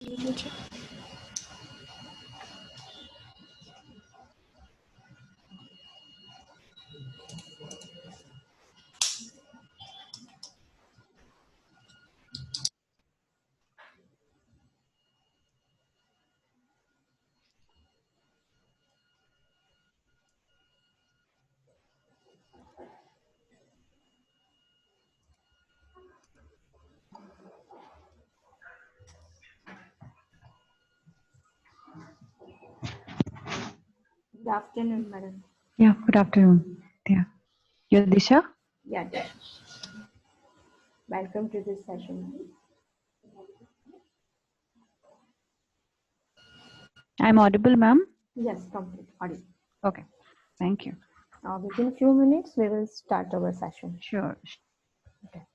Good afternoon, madam. Yeah, good afternoon. Yeah. You're Disha? Yeah, welcome to this session. I'm audible, ma'am? Yes, complete audio. Okay. Thank you. Within few minutes, we will start our session. Sure. Okay.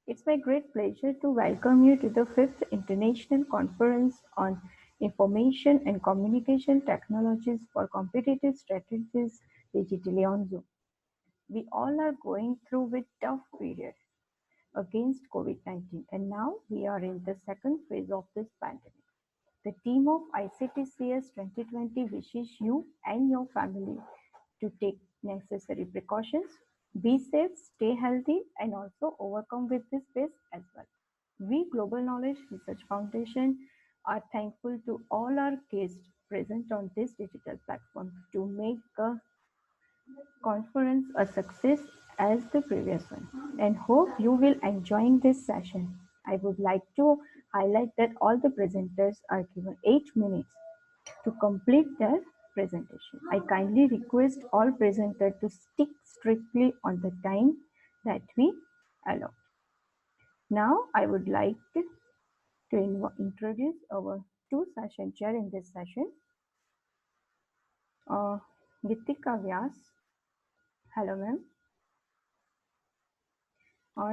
It's my great pleasure to welcome you to the 5th International Conference on Information and Communication Technologies for Competitive Strategies digitally on Zoom. We all are going through a tough period against COVID-19, and now we are in the second phase of this pandemic. The team of ICTCS 2020 wishes you and your family to take necessary precautions, be safe, stay healthy, and also overcome with this phase as well. We, Global Knowledge Research Foundation, are thankful to all our guests present on this digital platform to make a conference a success as the previous one, and hope you will enjoying this session. I would like to highlight that all the presenters are given 8 minutes to complete their presentation. I kindly request all presenters to stick strictly on the time that we allow. Now I would like to introduce our two session chair in this session. Gitika Vyas. Hello, ma'am.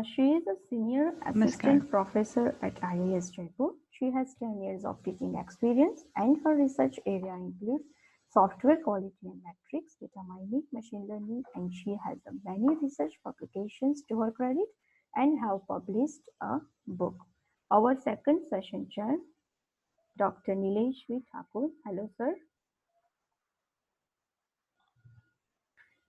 She is a senior assistant professor at IIS Jaipur. She has 10 years of teaching experience and her research area includes software quality and metrics, data mining, machine learning, and she has many research publications to her credit and have published a book. Our second session chair, Dr. Nilesh V. Thakur. Hello, sir.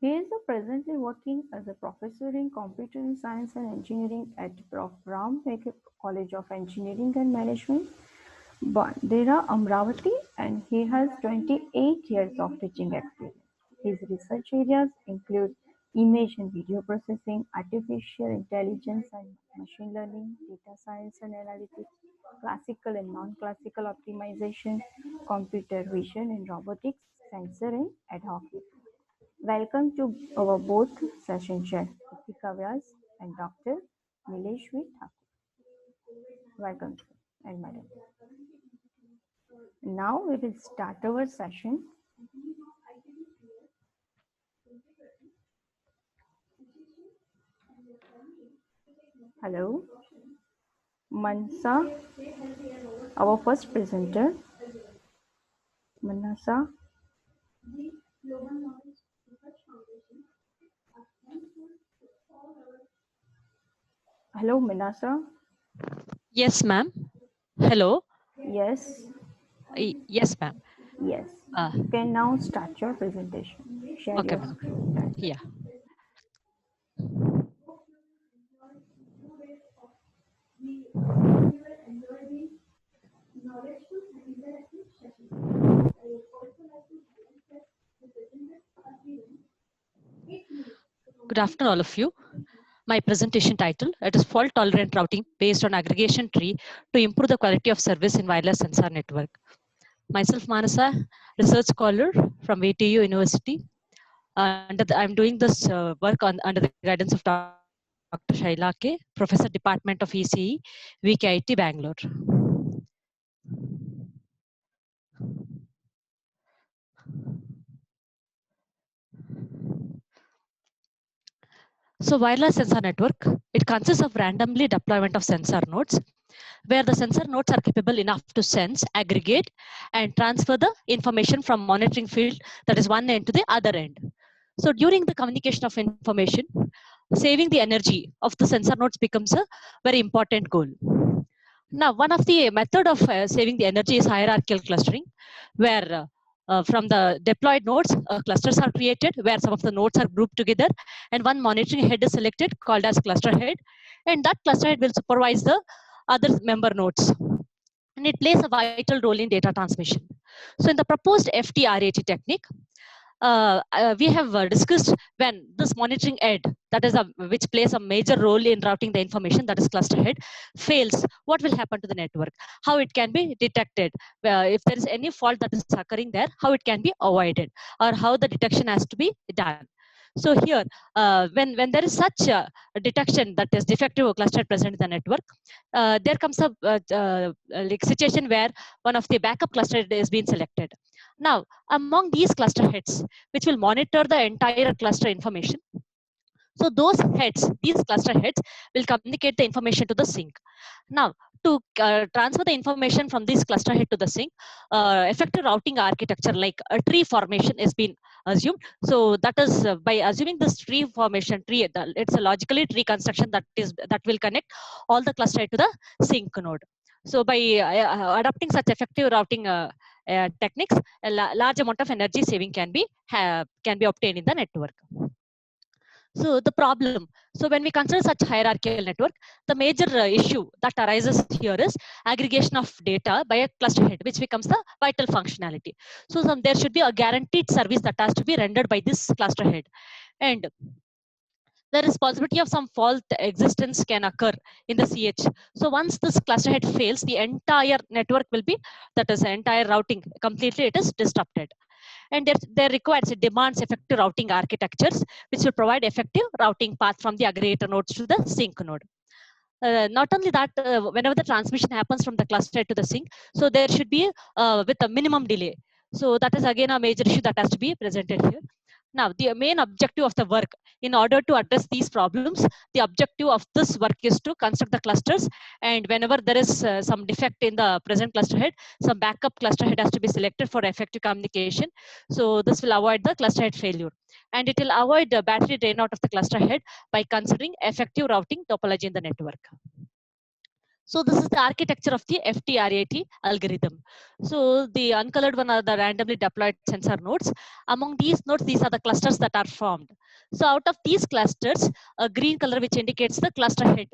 He is presently working as a professor in computer science and engineering at Prof. Ram Mekhe College of Engineering and Management, Bandera, Amravati, and he has 28 years of teaching experience. His research areas include image and video processing, artificial intelligence and machine learning, data science and analytics, classical and non-classical optimization, computer vision and robotics, sensor and ad hoc. Welcome to our both session chair, Kritika Vyas and Dr. Nilesh V. Thakur. Welcome, sir and madam. Now we will start our session. Hello, Mansa, our first presenter. Manasa. Hello, Manasa. Yes, ma'am. Hello. Yes, Yes, ma'am. yes. Uh, You can now start your presentation. Share okay, your ma'am. screen. Yeah. Good afternoon, all of you. My presentation title, it is Fault Tolerant Routing based on aggregation tree to improve the quality of service in wireless sensor network. Myself, Manasa, research scholar from VTU University. I'm doing this work under the guidance of Dr. Shaila K, Professor Department of ECE, VKIT, Bangalore. So wireless sensor network, it consists of randomly deployment of sensor nodes, where the sensor nodes are capable enough to sense, aggregate, and transfer the information from monitoring field that is one end to the other end. So during the communication of information, saving the energy of the sensor nodes becomes a very important goal. Now, one of the method of saving the energy is hierarchical clustering, where from the deployed nodes, clusters are created where some of the nodes are grouped together, and one monitoring head is selected called as cluster head, and that cluster head will supervise the other member nodes, and it plays a vital role in data transmission. So, in the proposed FTRAT technique, we have discussed when this monitoring head, that is which plays a major role in routing the information, that is cluster head, fails, what will happen to the network, how it can be detected, if there is any fault that is occurring there, how it can be avoided, or how the detection has to be done. So here, when there is such a detection that is defective cluster present in the network, there comes a like situation where one of the backup cluster is being selected. Now, among these cluster heads, which will monitor the entire cluster information, so those heads, these cluster heads, will communicate the information to the sink. Now, to transfer the information from this cluster head to the sink, effective routing architecture like a tree formation is being assumed. So that is by assuming this tree formation, it's a logically tree construction that will connect all the cluster head to the sink node. So by adopting such effective routing techniques, a large amount of energy saving can be obtained in the network. So the problem, so when we consider such hierarchical network, the major issue that arises here is aggregation of data by a cluster head, which becomes the vital functionality. So there should be a guaranteed service that has to be rendered by this cluster head. And there is possibility of some fault existence can occur in the CH. So once this cluster head fails, the entire network will be, that is entire routing completely, it is disrupted. And there requires, it demands effective routing architectures, which will provide effective routing path from the aggregator nodes to the sink node. Not only that, whenever the transmission happens from the cluster to the sink, so there should be with a minimum delay. So that is again a major issue that has to be presented here. Now, the main objective of the work, in order to address these problems, the objective of this work is to construct the clusters. And whenever there is some defect in the present cluster head, some backup cluster head has to be selected for effective communication. So this will avoid the cluster head failure. And it will avoid the battery drain out of the cluster head by considering effective routing topology in the network. So this is the architecture of the FTRAT algorithm. So the uncolored one are the randomly deployed sensor nodes. Among these nodes, these are the clusters that are formed. So out of these clusters, a green color which indicates the cluster head.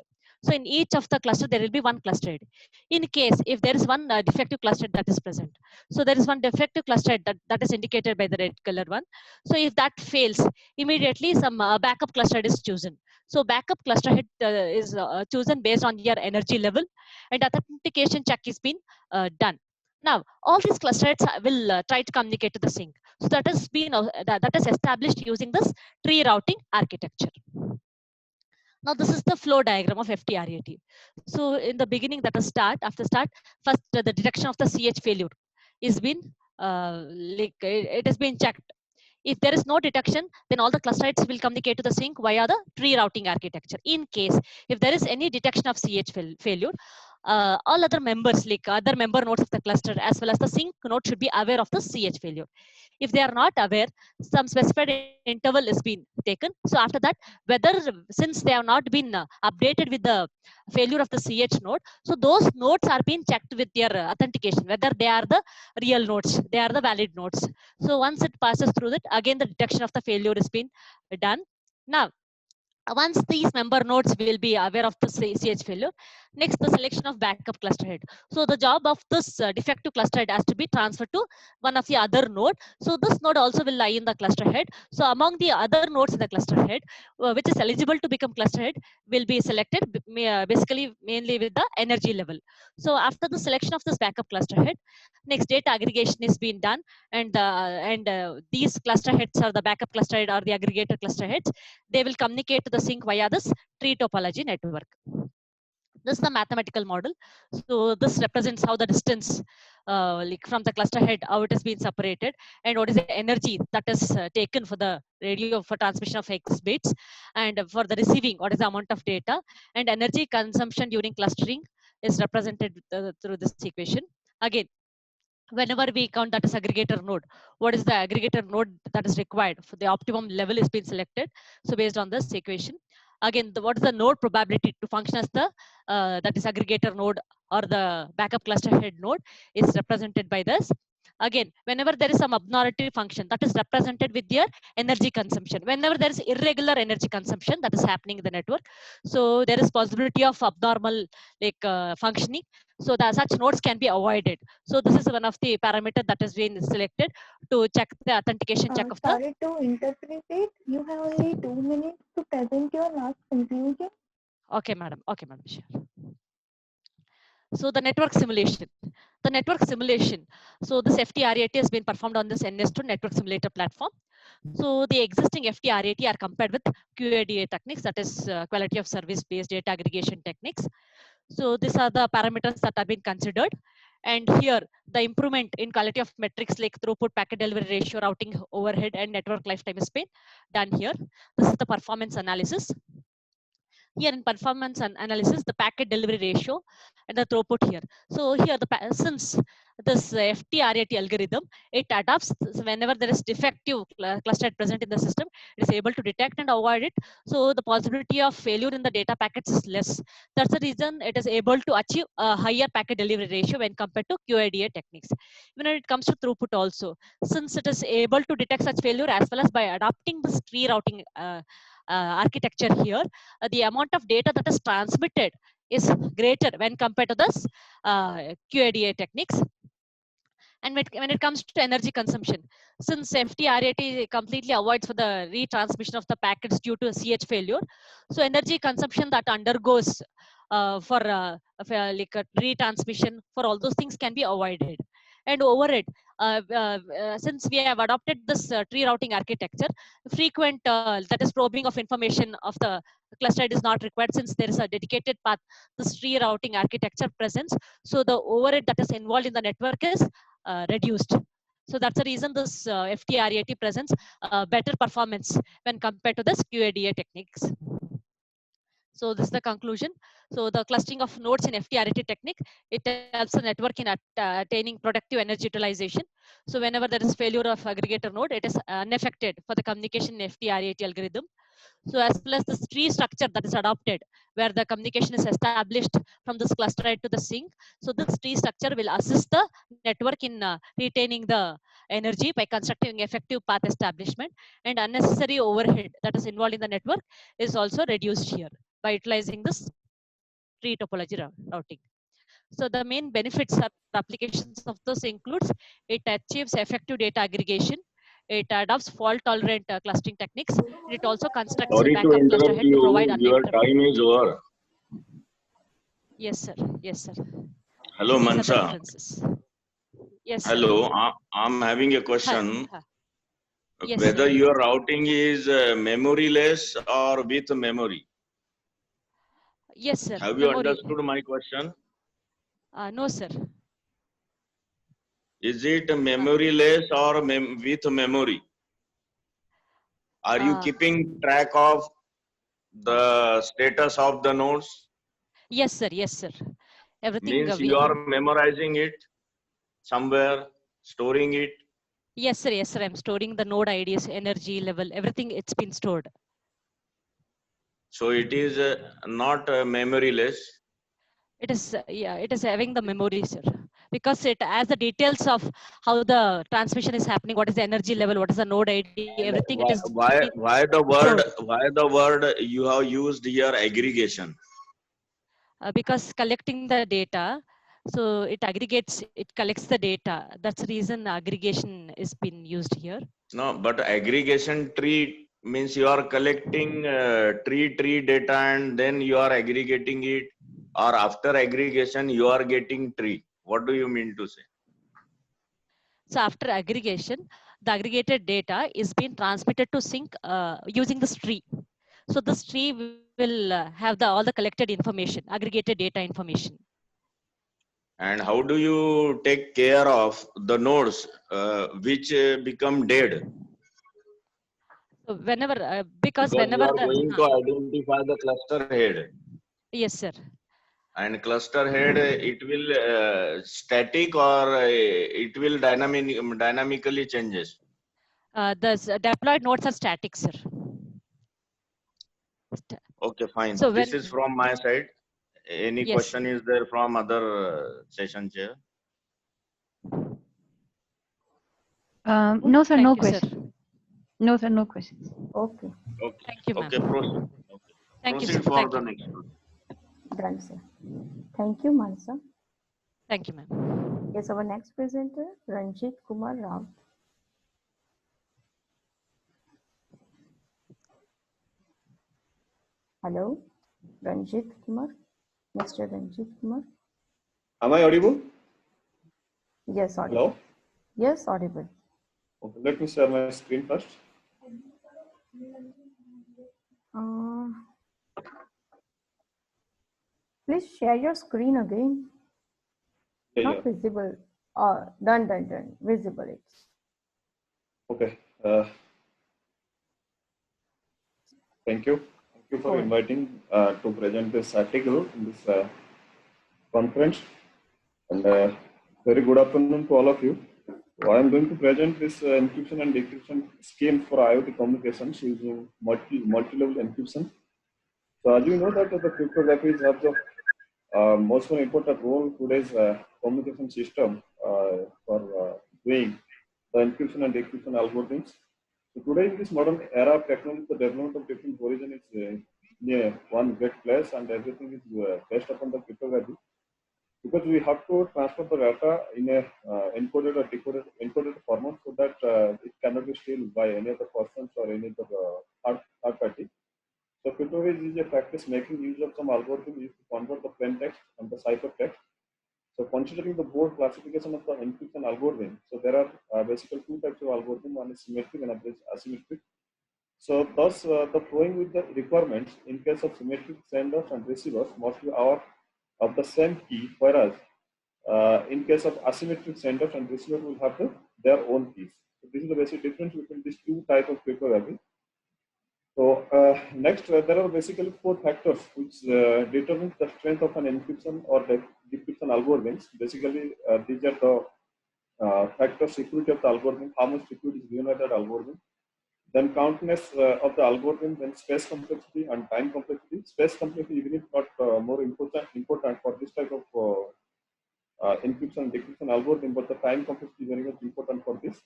So in each of the cluster, there will be one cluster head. In case if there is one defective cluster that is present, so there is one defective cluster head that is indicated by the red color one. So if that fails, immediately some backup cluster head is chosen. So backup cluster head is chosen based on your energy level, and authentication check is been done. Now, all these cluster heads will try to communicate to the sync. So that has been that is established using this tree routing architecture. Now, this is the flow diagram of FTRAT. So in the beginning, that is start. After start, first the detection of the CH failure is been it has been checked. If there is no detection, then all the clusters will communicate to the sync via the tree routing architecture. In case if there is any detection of CH failure, all other members, like other member nodes of the cluster as well as the sync node, should be aware of the CH failure. If they are not aware, some specified interval is being taken. So after that, whether since they have not been updated with the failure of the CH node, so those nodes are being checked with their authentication, whether they are the real nodes, they are the valid nodes. So once it passes through that, again the detection of the failure is being done. Now, once these member nodes will be aware of the CH failure, next the selection of backup cluster head. So the job of this defective cluster head has to be transferred to one of the other node. So this node also will lie in the cluster head. So among the other nodes in the cluster head, which is eligible to become cluster head, will be selected basically mainly with the energy level. So after the selection of this backup cluster head, next data aggregation is being done, and these cluster heads are the backup cluster head or the aggregator cluster heads. They will communicate to the sync via this tree topology network. This is the mathematical model. So this represents how the distance like from the cluster head, how it is being separated, and what is the energy that is taken for the radio for transmission of X bits, and for the receiving, what is the amount of data, and energy consumption during clustering is represented through this equation. Again, whenever we count that as aggregator node, what is the aggregator node that is required for the optimum level is being selected. So based on this equation, again, what is the node probability to function as the that is aggregator node or the backup cluster head node is represented by this. Again, whenever there is some abnormality function, that is represented with their energy consumption. Whenever there is irregular energy consumption that is happening in the network, so there is possibility of abnormal functioning, so that such nodes can be avoided. So this is one of the parameter that has been selected to check the authentication check of the. Sorry to interpret it. You have only 2 minutes to present your last conclusion. Okay, madam. Okay, madam. Sure. So the network simulation. The network simulation. So this FTRAT has been performed on this NS2 network simulator platform. So the existing FTRAT are compared with QADA techniques, that is quality of service based data aggregation techniques. So these are the parameters that have been considered. And here, the improvement in quality of metrics like throughput, packet delivery ratio, routing overhead, and network lifetime is been done here. This is the performance analysis. Here in performance and analysis, the packet delivery ratio and the throughput here. So here, since this FTRAT algorithm, it adapts whenever there is defective cluster present in the system, it is able to detect and avoid it. So the possibility of failure in the data packets is less. That's the reason it is able to achieve a higher packet delivery ratio when compared to QADA techniques. When it comes to throughput also, since it is able to detect such failure as well as by adopting this tree routing architecture here, the amount of data that is transmitted is greater when compared to this QADA techniques. And when it comes to energy consumption, since FTRAT completely avoids for the retransmission of the packets due to CH failure, so energy consumption that undergoes for like a retransmission for all those things can be avoided. And overhead, since we have adopted this tree routing architecture, frequent that is probing of information of the cluster is not required, since there is a dedicated path this tree routing architecture presents. So the overhead that is involved in the network is reduced. So that's the reason this FTRAT presents better performance when compared to this QADA techniques. So this is the conclusion. So the clustering of nodes in FTRAT technique, it helps the network in attaining productive energy utilization. So whenever there is failure of aggregator node, it is unaffected for the communication in FTRAT algorithm. So as well as this tree structure that is adopted, where the communication is established from this cluster to the sink. So this tree structure will assist the network in retaining the energy by constructing effective path establishment, and unnecessary overhead that is involved in the network is also reduced here by utilizing this tree topology routing. So the main benefits or applications of this includes it achieves effective data aggregation, it adopts fault tolerant clustering techniques, and it also constructs a Sorry to backup cluster interrupt head to provide you. Your uninterrupted. time is over. Yes, sir. Yes, sir. Hello, So these are the Mansa. differences. Yes, sir. Hello. I'm having a Hi. question. Yes, sir. Whether your routing is memoryless or with memory. Yes, sir. Have you Memory. understood my question? No, sir. Is it Uh, memoryless or with memory? Are you uh, keeping track of uh, the status of the nodes? yes, sir. Yes, sir. Everything Means you we. are memorizing it somewhere, storing it. Yes, sir. Yes, sir. I'm storing the node IDs, energy level, everything. It's been stored. So it is not memoryless. It is, yeah, it is having the memory, sir, because it has the details of how the transmission is happening, what is the energy level, what is the node ID, And everything. It is been why stored the word you have used here aggregation? because collecting the data, so it aggregates, it collects the data. That's the reason aggregation is been used here. No, but aggregation tree means you are collecting tree data and then you are aggregating it, or after aggregation you are getting tree. What do you mean to say? So after aggregation, the aggregated data is being transmitted to sync using this tree. So this tree will have all the collected information, aggregated data information. And how do you take care of the nodes which become dead? So whenever, because Because you whenever are the, going to identify the cluster head. yes, sir. And cluster head, it will static or it will dynamically changes. The deployed nodes are static, sir. Okay, fine. So This is when, from my side. Any yes, question is there from other session chair? No, sir, no thank you, sir. question. No, sir, no questions. Okay, Okay. Thank you, Okay, proceed. ma'am. Okay. Thank you, sir. Proceed for Thank the you. next. done, sir. Thank you, Mansa. Thank you, ma'am. Yes, our next presenter, Ranjit Kumar Rao. Hello, Ranjit Kumar, Mr. Ranjit Kumar. Am I audible? Yes, audible. Hello? Yes, audible. Okay, let me share my screen first. Uh, please share your screen again. Yeah, Not yeah. visible. Done. Visible it's. Okay. Thank you. Thank you for Go ahead. inviting to present this article in this conference. And very good afternoon to all of you. So I am going to present this encryption and decryption scheme for IoT communications using multi-level encryption. So as you know that the cryptography has the most important role in today's communication system for doing the encryption and decryption algorithms. So today in this modern era of technology, the development of different origin is in one great place, and everything is based upon the cryptography, because we have to transfer the data in a encoded or decoded encoded format so that it cannot be stolen by any other persons or any other third party. So cryptography is a practice making use of some algorithm used to convert the plain text and the ciphertext. So considering the broad classification of the encryption algorithm, so there are basically two types of algorithm. One is symmetric and other is asymmetric. So thus the flowing with the requirements in case of symmetric senders and receivers must be aware of the same key, whereas in case of asymmetric senders and receivers will have their own keys. So this is the basic difference between these two types of cryptography. So next, there are basically four factors which determine the strength of an encryption or decryption algorithms. Basically, these are the factors: security of the algorithm, how much security is given by that algorithm, Then countless of the algorithm, then space complexity and time complexity. Space complexity, even if not more important for this type of encryption and decryption algorithm, but the time complexity is very much important for this.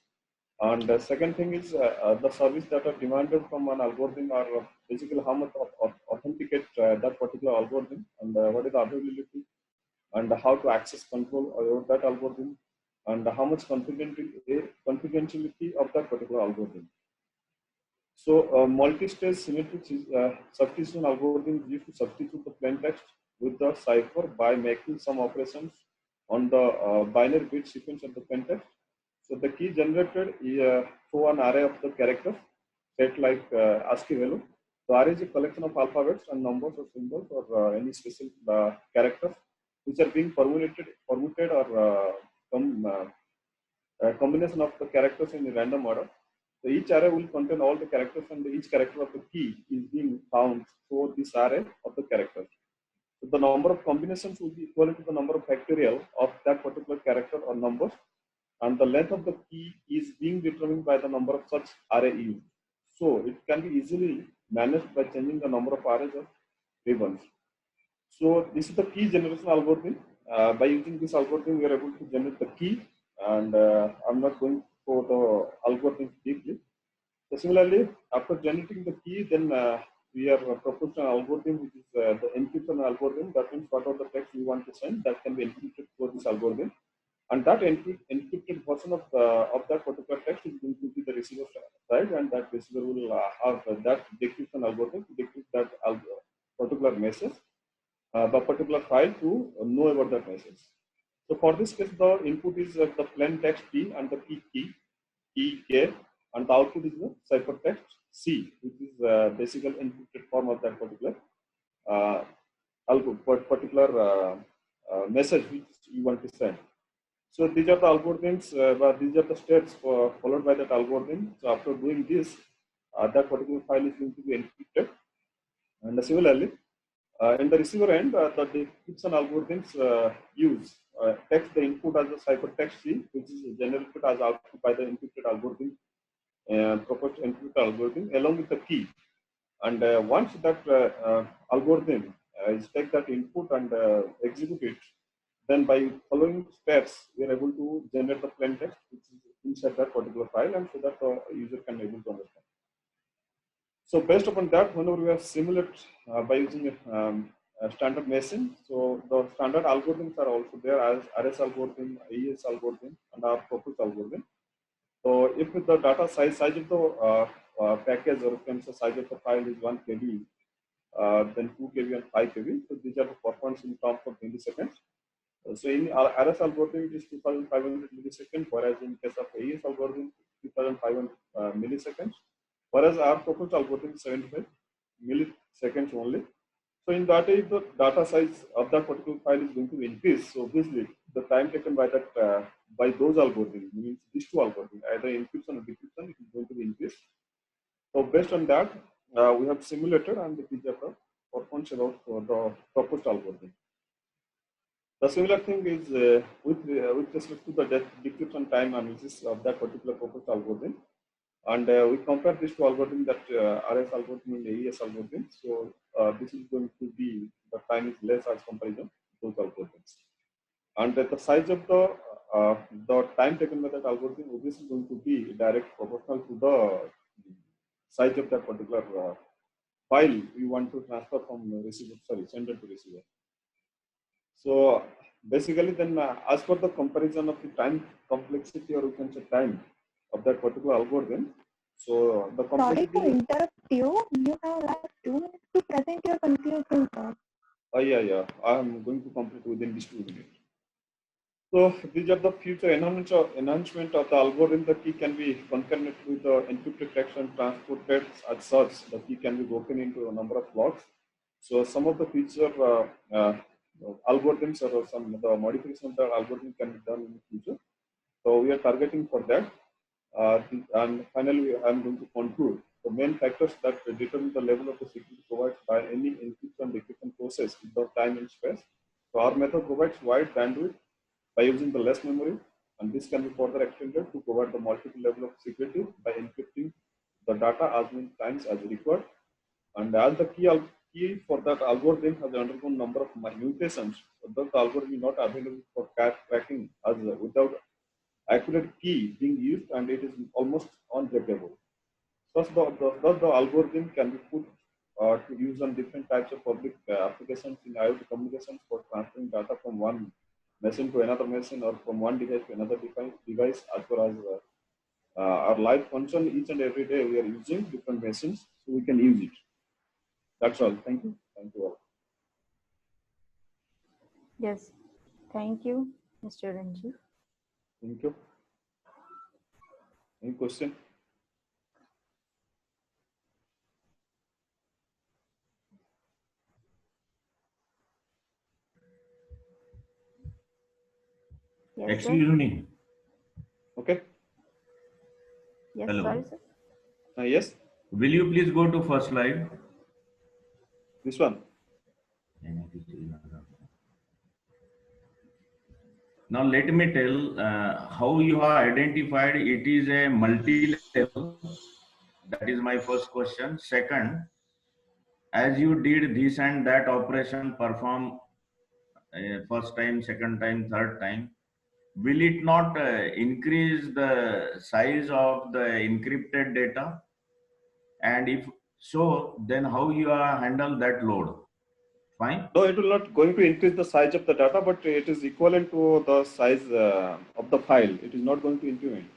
And the second thing is the service that are demanded from an algorithm are basically how much authenticate that particular algorithm, and what is the availability, and how to access control over that algorithm, and how much confidentiality of that particular algorithm. So multi-stage symmetric substitution algorithm is used to substitute the plain text with the cipher by making some operations on the binary bit sequence of the plain text. So the key generated is through an array of the characters, set like ASCII value. The array is a collection of alphabets and numbers or symbols or any special characters which are being permuted or combination of the characters in a random order. So each array will contain all the characters, and each character of the key is being found through this array of the characters. So the number of combinations will be equal to the number of factorial of that particular character or numbers, and the length of the key is being determined by the number of such array used. So it can be easily managed by changing the number of arrays of ribbons. So this is the key generation algorithm. By using this algorithm, we are able to generate the key, and I'm not going for the algorithm deeply. So similarly, after generating the key, then we are proposing an algorithm which is the encryption algorithm. That means whatever the text we want to send, that can be encrypted through this algorithm, and that encrypted version of that particular text is going to be the receiver side, and that receiver will have that decryption algorithm to decrypt that particular message, the particular file to know about that message. So for this case, the input is the plain text P and the key K, and the output is the ciphertext C, which is basically encrypted form of that particular uh, message which you want to send. So these are the algorithms, but these are the steps followed by that algorithm. So after doing this, that particular file is going to be encrypted. And similarly, in the receiver end, the decryption algorithms takes the input as a ciphertext C, which is generated as output by the encrypted algorithm, proposed encrypted algorithm, along with the key. And once that algorithm is take that input and execute it, then by following steps, we are able to generate the plain text which is inside that particular file, and so that the user can able to understand. So based upon that, whenever we have simulate by using a standard machine, so the standard algorithms are also there as RS algorithm, AES algorithm, and our proposed algorithm. So if the data size of the package, or can say size of the file is 1 KB, then 2 KB and 5 KB. So these are the performance in terms of milliseconds. So in RS algorithm, it is 2,500 milliseconds, whereas in case of AES algorithm, 2,500 milliseconds, whereas our proposed algorithm is 75 milliseconds only. So in that, if the data size of that particular file is going to increase, so obviously the time taken by that by those algorithms, means these two algorithms, either encryption or decryption, it is going to be increased. So based on that, we have simulated and it is the performance about the proposed algorithm. The similar thing is with respect to the decryption time analysis of that particular proposed algorithm. And we compare this to algorithm that RS algorithm and AES algorithm. So this is going to be, the time is less as comparison to those algorithms. And the size of the time taken by that algorithm obviously is going to be direct proportional to the size of that particular file we want to transfer from sender to receiver. So basically then as per the comparison of the time complexity, or you can say time of that particular algorithm. So the complexity. Sorry to interrupt you. You have like 2 minutes to present your conclusions. Yeah. I am going to complete within these 2 minutes. So these are the future enhancement of the algorithm. The key can be concurrent with the encrypted text and transported as such. The key can be broken into a number of blocks. So some of the future algorithms or some of the modification of the algorithm can be done in the future. So we are targeting for that. And finally, I am going to conclude the main factors that determine the level of the security provided by any encryption and decryption process without time and space. So our method provides wide bandwidth by using the less memory, and this can be further extended to provide the multiple level of security by encrypting the data as many times as required, and as the key for that algorithm has undergone number of mutations, thus the algorithm is not available for cracking as without accurate key being used, and it is almost unbreakable. Thus the algorithm can be put to use on different types of public applications in IoT communications for transferring data from one machine to another machine or from one device to another device, as far as our life function. Each and every day we are using different machines, so we can use it. That's all. Thank you. Thank you all. Yes, thank you, Mr. Ranjiv. Thank you. Any question? Yes, Excuse sir. me. Okay. Yes, Hello. sorry, sir. Yes. Will you please go to first slide? This one. Now let me tell how you have identified it is a multi-level. That is my first question. Second, as you did this and that operation perform first time, second time, third time, will it not increase the size of the encrypted data? And if so, then how you handle that load? Fine. No, it will not going to increase the size of the data, but it is equivalent to the size of the file. It is not going to increment.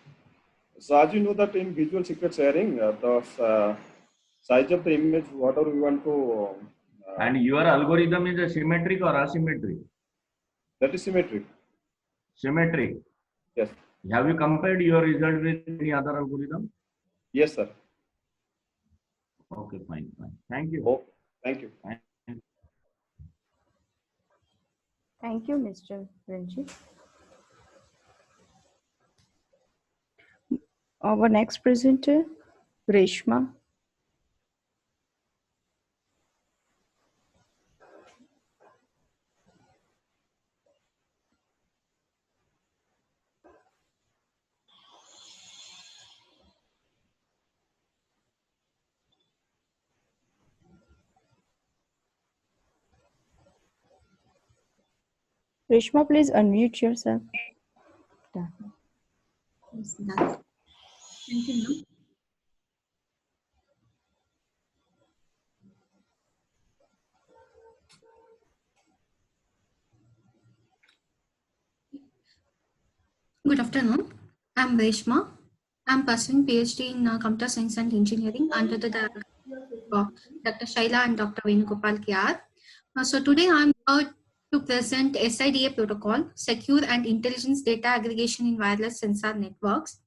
So as you know that in visual secret sharing, the size of the image, whatever we want to. And your algorithm is a symmetric or asymmetric? That is symmetric. Symmetric. Yes. Have you compared your result with any other algorithm? Yes, sir. Okay, fine. Thank you. Oh, thank you. Thank you, Mr. Ranjiv. Our next presenter, Reshma. Reshma, please unmute yourself. Yes, done. Thank you, ma'am. Good afternoon. I'm Reshma. I'm pursuing PhD in Computer Science and Engineering under the direction of Dr. Shaila and Dr. Venugopal Kyar. So today I'm here to present SIDA protocol, Secure and Intelligence Data Aggregation in Wireless Sensor Networks.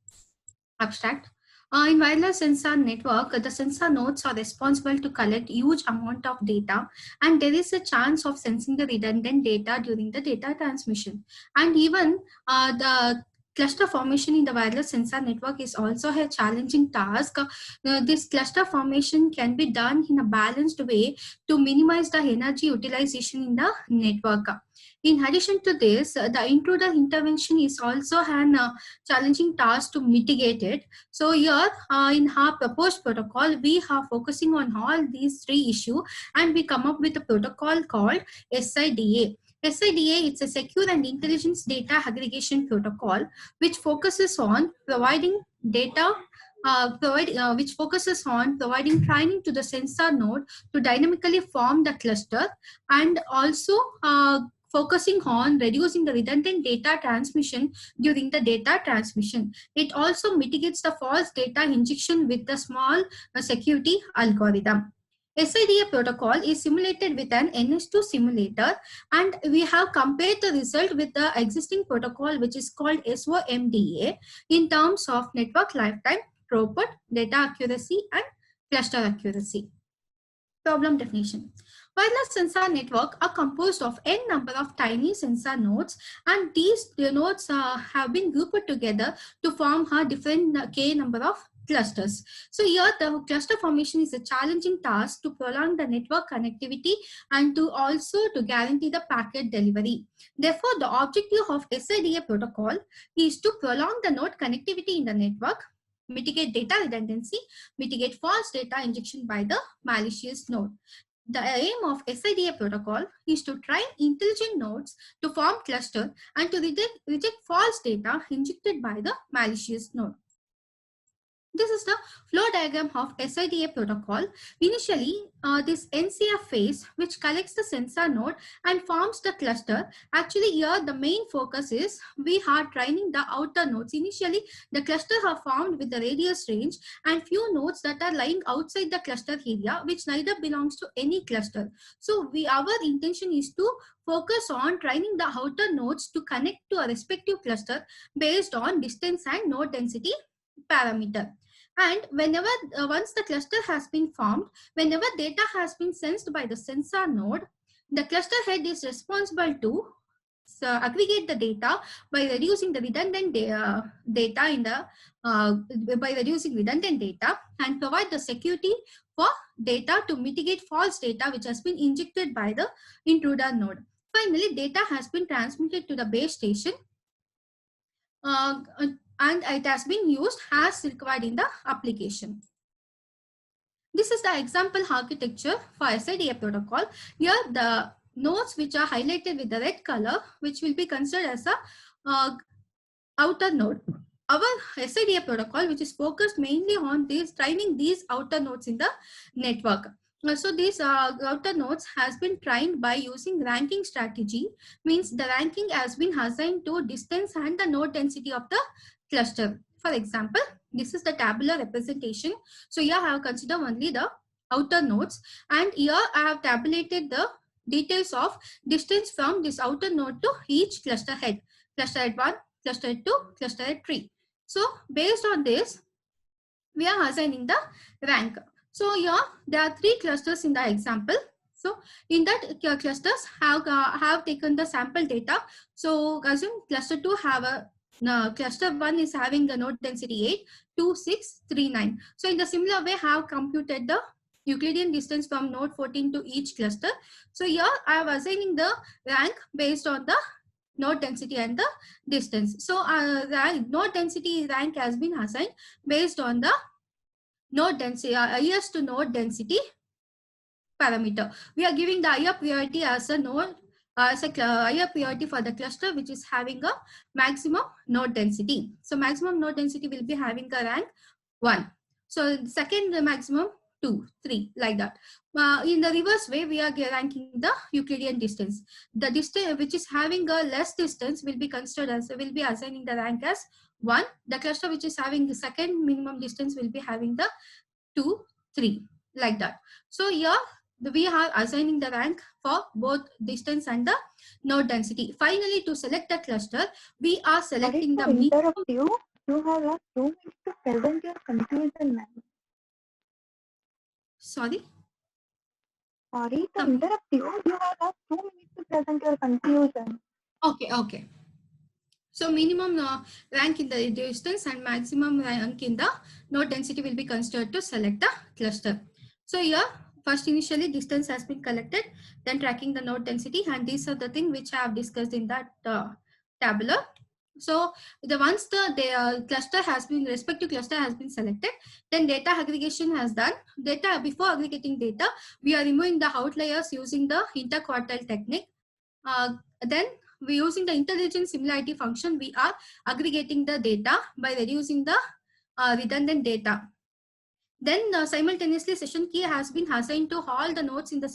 Abstract. In wireless sensor network, the sensor nodes are responsible to collect huge amount of data, and there is a chance of sensing the redundant data during the data transmission. And even the cluster formation in the wireless sensor network is also a challenging task. This cluster formation can be done in a balanced way to minimize the energy utilization in the network. In addition to this, the intruder intervention is also an challenging task to mitigate it. So here in our proposed protocol, we are focusing on all these three issues, and we come up with a protocol called SIDA. SIDA, it's a secure and intelligence data aggregation protocol, which focuses on providing data which focuses on providing training to the sensor node to dynamically form the cluster, and also focusing on reducing the redundant data transmission during the data transmission. It also mitigates the false data injection with the small security algorithm. SIDA protocol is simulated with an NS2 simulator, and we have compared the result with the existing protocol, which is called SOMDA, in terms of network lifetime, throughput, data accuracy, and cluster accuracy. Problem definition. Wireless sensor network are composed of n number of tiny sensor nodes, and these nodes have been grouped together to form a different k number of clusters. So here the cluster formation is a challenging task to prolong the network connectivity and to also to guarantee the packet delivery. Therefore, the objective of SIDA protocol is to prolong the node connectivity in the network, mitigate data redundancy, mitigate false data injection by the malicious node. The aim of SIDA protocol is to train intelligent nodes to form cluster and to reject false data injected by the malicious node. This is the flow diagram of SIDA protocol. Initially, this NCF phase, which collects the sensor node and forms the cluster. Actually, here the main focus is we are training the outer nodes. Initially, the cluster are formed with the radius range and few nodes that are lying outside the cluster area, which neither belongs to any cluster. So, our intention is to focus on training the outer nodes to connect to a respective cluster based on distance and node density parameter. And whenever once the cluster has been formed, whenever data has been sensed by the sensor node, the cluster head is responsible to aggregate the data by reducing the redundant data in the by reducing redundant data and provide the security for data to mitigate false data which has been injected by the intruder node. Finally, data has been transmitted to the base station and it has been used as required in the application. This is the example architecture for SIDA protocol. Here the nodes which are highlighted with the red color, which will be considered as a outer node. Our SIDA protocol, which is focused mainly on training these outer nodes in the network. So these outer nodes has been trained by using ranking strategy, means the ranking has been assigned to distance and the node density of the cluster. For example, this is the tabular representation. So here I have considered only the outer nodes, and here I have tabulated the details of distance from this outer node to each cluster head. Cluster head 1, cluster head 2, cluster head 3. So based on this, we are assigning the rank. So here there are 3 clusters in the example. So in that clusters have taken the sample data. So assume cluster 2 have a cluster 1 is having a node density 8, 2, 6, 3, 9. So in the similar way, have computed the Euclidean distance from node 14 to each cluster. So here I am assigning the rank based on the node density and the distance. So node density rank has been assigned based on the node density, highest to node density parameter. We are giving the higher priority as a node, as a higher priority for the cluster which is having a maximum node density. So maximum node density will be having a rank 1. So second the maximum 2, 3, like that. In the reverse way, we are ranking the Euclidean distance. The distance which is having a less distance will be considered as, will be assigning the rank as 1. The cluster which is having the second minimum distance will be having the 2, 3, like that. So here we are assigning the rank for both distance and the node density. Finally, to select the cluster, we are selecting the minimum. Interrupt you. You have lost 2 minutes to present your conclusion, ma'am. Sorry? Sorry to interrupt you. You have lost 2 minutes to present your conclusion. Okay, okay. So minimum rank in the distance and maximum rank in the node density will be considered to select the cluster. So here, first initially distance has been collected, then tracking the node density, and these are the things which I have discussed in that tabular. So once the cluster has been, respective cluster has been selected, then data aggregation has done. Before aggregating data, we are removing the outliers using the interquartile technique. Then we using the intelligent similarity function, we are aggregating the data by reducing the redundant data. Then simultaneously session key has been assigned to all the nodes in the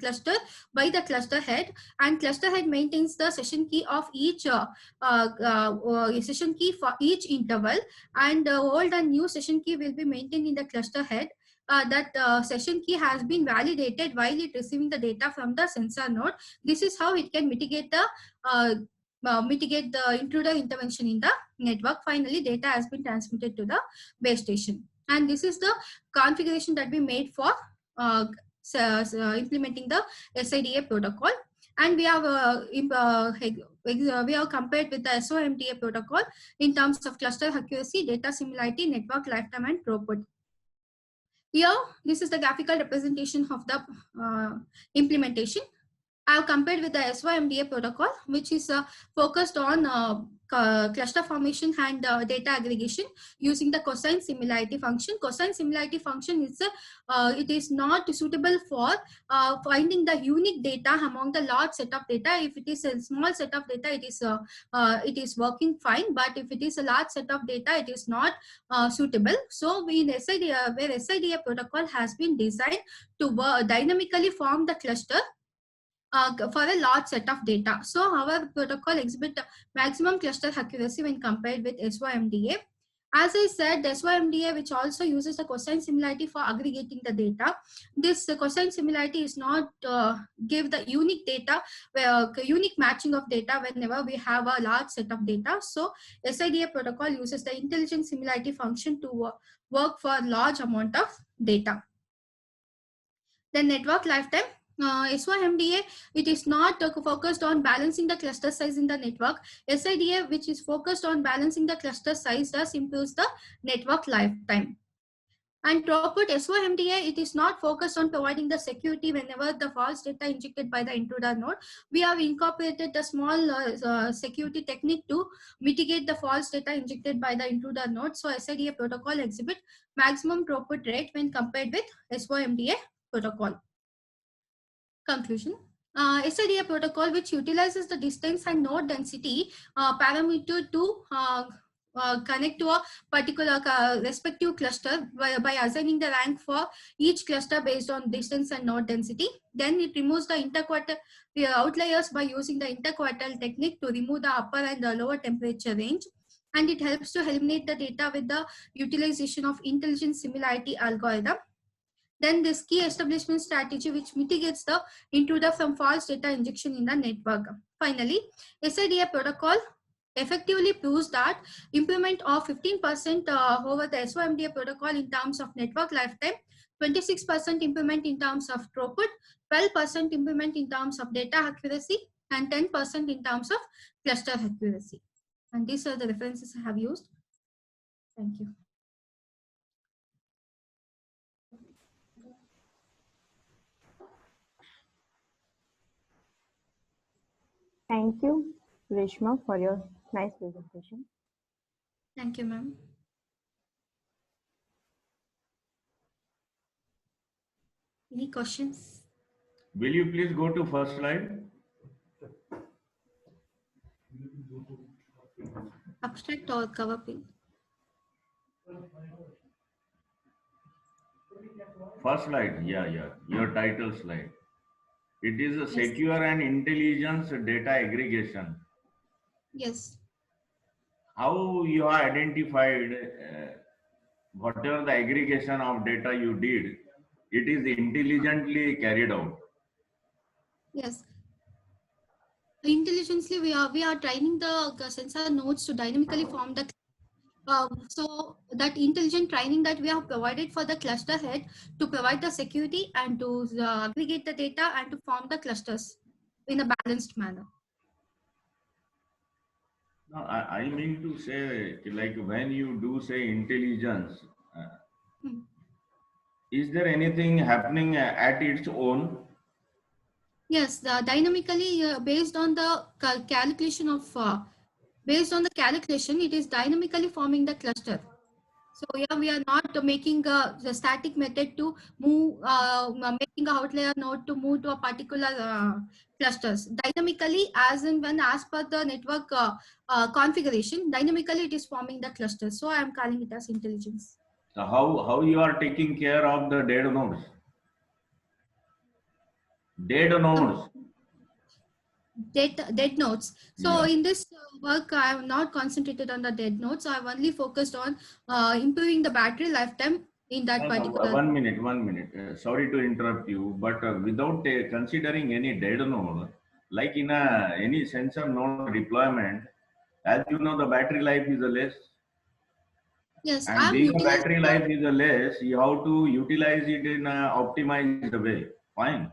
cluster by the cluster head, and cluster head maintains the session key of each session key for each interval, and old and new session key will be maintained in the cluster head. That session key has been validated while it receiving the data from the sensor node. This is how it can mitigate the intruder intervention in the network. Finally, data has been transmitted to the base station. And this is the configuration that we made for implementing the SIDA protocol. And we have compared with the SOMTA protocol in terms of cluster accuracy, data similarity, network lifetime, and throughput. Here, this is the graphical representation of the implementation. I have compared with the SOMTA protocol, which is focused on cluster formation and data aggregation using the cosine similarity function. Cosine similarity function is it is not suitable for finding the unique data among the large set of data. If it is a small set of data, it is working fine. But if it is a large set of data, it is not suitable. So in SIDA, where SIDA protocol has been designed to dynamically form the cluster for a large set of data. So our protocol exhibit maximum cluster accuracy when compared with SOMDA. As I said, the SOMDA, which also uses the cosine similarity for aggregating the data, this cosine similarity is not give the unique data, unique matching of data whenever we have a large set of data. So SIDA protocol uses the intelligent similarity function to work for large amount of data. The network lifetime, SOMDA, it is not focused on balancing the cluster size in the network. SIDA, which is focused on balancing the cluster size, thus improves the network lifetime. And throughput, SOMDA, it is not focused on providing the security whenever the false data injected by the intruder node. We have incorporated the small security technique to mitigate the false data injected by the intruder node. So SIDA protocol exhibit maximum throughput rate when compared with SOMDA protocol. Conclusion. SIDA protocol, which utilizes the distance and node density parameter to connect to a particular respective cluster by assigning the rank for each cluster based on distance and node density. Then it removes the interquartile outliers by using the interquartile technique to remove the upper and the lower temperature range. And it helps to eliminate the data with the utilization of intelligent similarity algorithm. Then this key establishment strategy, which mitigates the intruder from false data injection in the network. Finally, SIDA protocol effectively proves that improvement of 15% over the SOMDA protocol in terms of network lifetime, 26% improvement in terms of throughput, 12% improvement in terms of data accuracy, and 10% in terms of cluster accuracy. And these are the references I have used. Thank you. Thank you, Reshma, for your nice presentation. Thank you, ma'am. Any questions? Will you please go to first slide? Abstract or cover page? First slide, yeah, your title slide. It is a Yes. secure and intelligence data aggregation. Yes. How you are identified whatever the aggregation of data you did, it is intelligently carried out. Yes. Intelligently, we are training the sensor nodes to dynamically form the. So that intelligent training that we have provided for the cluster head to provide the security and to aggregate the data and to form the clusters in a balanced manner. No, I mean to say, like when you do say intelligence, is there anything happening at its own? Yes, the dynamically based on the calculation of based on the calculation, it is dynamically forming the cluster. So yeah, we are not making the static method to move, making a outlier node to move to a particular clusters. Dynamically, as in when as per the network configuration, dynamically it is forming the cluster. So I am calling it as intelligence. So how you are taking care of the dead nodes? Dead nodes. Dead nodes. So Yeah. in this work, I have not concentrated on the dead nodes. I have only focused on improving the battery lifetime in that particular. 1 minute, 1 minute. Sorry to interrupt you, but without considering any dead node, like in any sensor node deployment, as you know, the battery life is less. Yes, And I am being a utilizing battery life is less, you have to utilize it in an optimized way. Fine.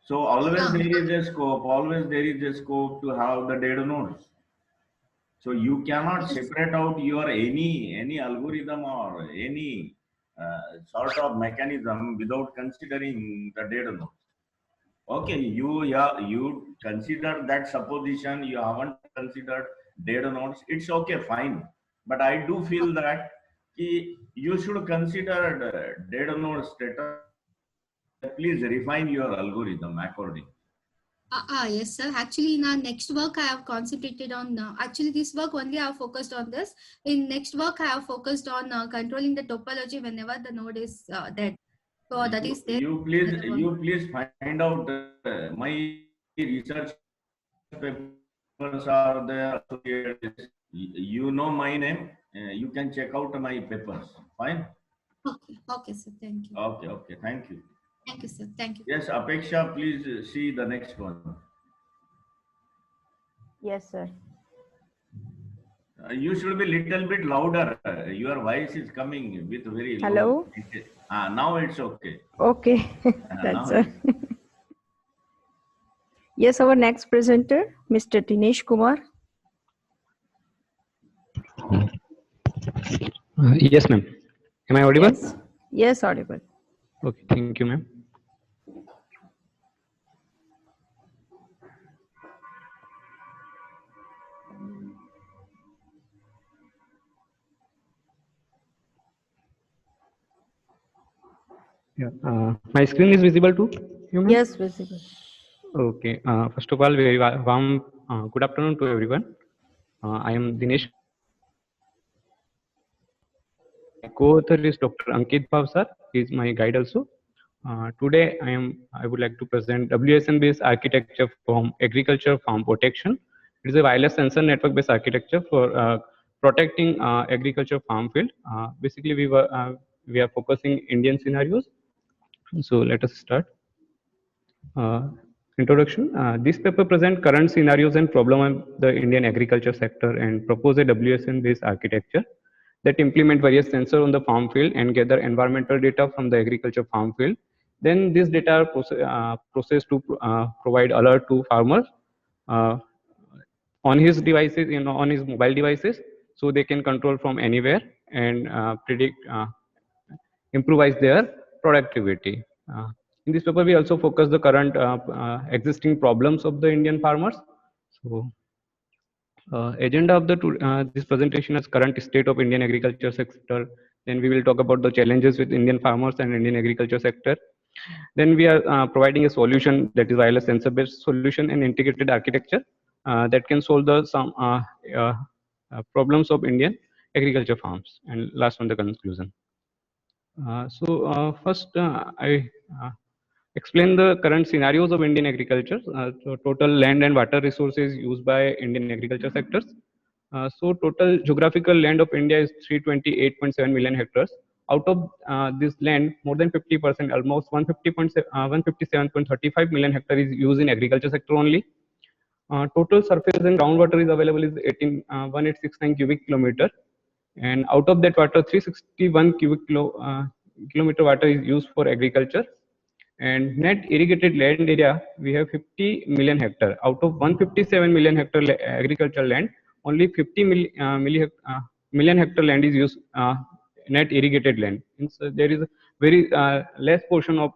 So always there is a scope. Always there is a scope to have the dead nodes. So you cannot separate out your any algorithm or any sort of mechanism without considering the data nodes. Okay, you consider that supposition. You haven't considered dead nodes, it's okay, fine. But I do feel that you should consider dead node status. Please refine your algorithm according. Yes, sir. Actually, in our next work, I have concentrated on, actually this work only I have focused on this. In next work, I have focused on controlling the topology whenever the node is dead. So that is there. You please find out my research papers are there associated with this. You know my name. You can check out my papers. Fine. Okay, sir. Thank you. Okay. Thank you. Thank you, sir. Thank you. Yes, Apeksha, please see the next one. Yes, sir. You should be little bit louder. Your voice is coming with very low. Hello? Now it's okay. Okay, that's Now all. Yes, our next presenter, Mr. Dinesh Kumar. Yes, ma'am. Am I audible? Yes, yes, audible. Okay, thank you, ma'am. Yeah, my screen is visible too? You, ma'am? Yes, visible. Okay. First of all, very warm good afternoon to everyone. I am Dinesh. My co-author is Dr. Ankit Bhavsar. He is my guide also. Today, I would like to present WSN-based architecture from agriculture farm protection. It is a wireless sensor network-based architecture for protecting agriculture farm field. Basically, we are focusing Indian scenarios. So let us start. Introduction. This paper presents current scenarios and problem of the Indian agriculture sector and propose a WSN-based architecture that implement various sensors on the farm field and gather environmental data from the agriculture farm field. Then this data are processed to provide alert to farmers on his devices, on his mobile devices, so they can control from anywhere and predict, improvise their productivity. In this paper, we also focus the current existing problems of the Indian farmers. So, agenda of this presentation is current state of Indian agriculture sector. Then we will talk about the challenges with Indian farmers and Indian agriculture sector. Then we are providing a solution that is wireless sensor-based solution and integrated architecture that can solve the some problems of Indian agriculture farms. And last one, the conclusion. First, I explain the current scenarios of Indian agriculture. So total land and water resources used by Indian agriculture sectors. So total geographical land of India is 328.7 million hectares. Out of this land, more than 50%, almost 157.35 million hectares is used in agriculture sector only. Total surface and groundwater is available is 1869 cubic kilometer, and out of that water, 361 kilometer water is used for agriculture. And net irrigated land area, we have 50 million hectare. Out of 157 million hectare agricultural land, only 50 million hectare land is used net irrigated land. So there is a very less portion of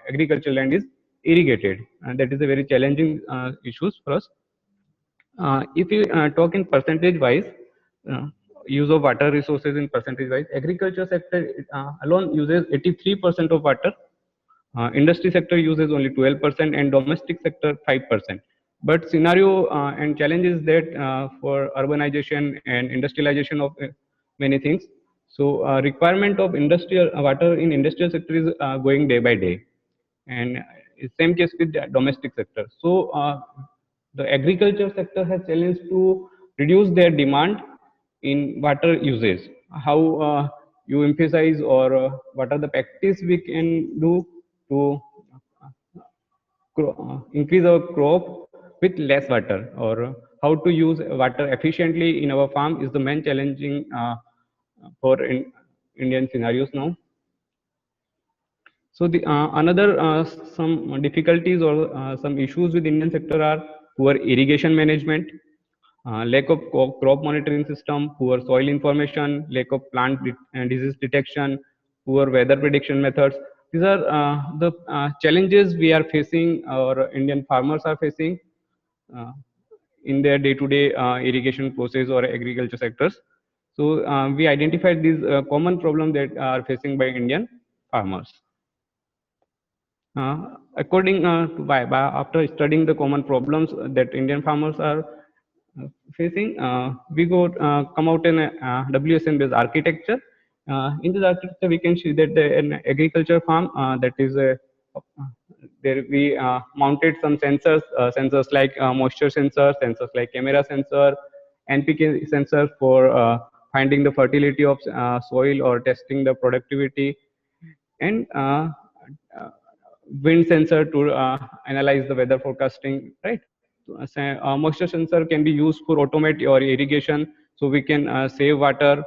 agricultural land is irrigated, and that is a very challenging issues for us. If you talk in percentage wise, use of water resources in percentage wise, agriculture sector alone uses 83% of water. Industry sector uses only 12% and domestic sector 5%. But scenario and challenge is that for urbanization and industrialization of many things. So requirement of industrial water in industrial sector is going day by day, and same case with the domestic sector. So the agriculture sector has challenged to reduce their demand in water usage. How you emphasize, or what are the practice we can do to increase our crop with less water, or how to use water efficiently in our farm is the main challenging for Indian scenarios now. So the another some difficulties or some issues with Indian sector are poor irrigation management, lack of crop monitoring system, poor soil information, lack of plant disease detection, poor weather prediction methods. These are the challenges we are facing, or Indian farmers are facing in their day-to-day irrigation process or agriculture sectors. So we identified these common problems that are facing by Indian farmers. According to after studying the common problems that Indian farmers are facing, we come out in a WSN based architecture. In this architecture, we can see that an agriculture farm that is there we mounted some sensors, sensors like moisture sensor, sensors like camera sensor, NPK sensor for finding the fertility of soil or testing the productivity, and wind sensor to analyze the weather forecasting, right? So, moisture sensor can be used for automate your irrigation, so we can save water.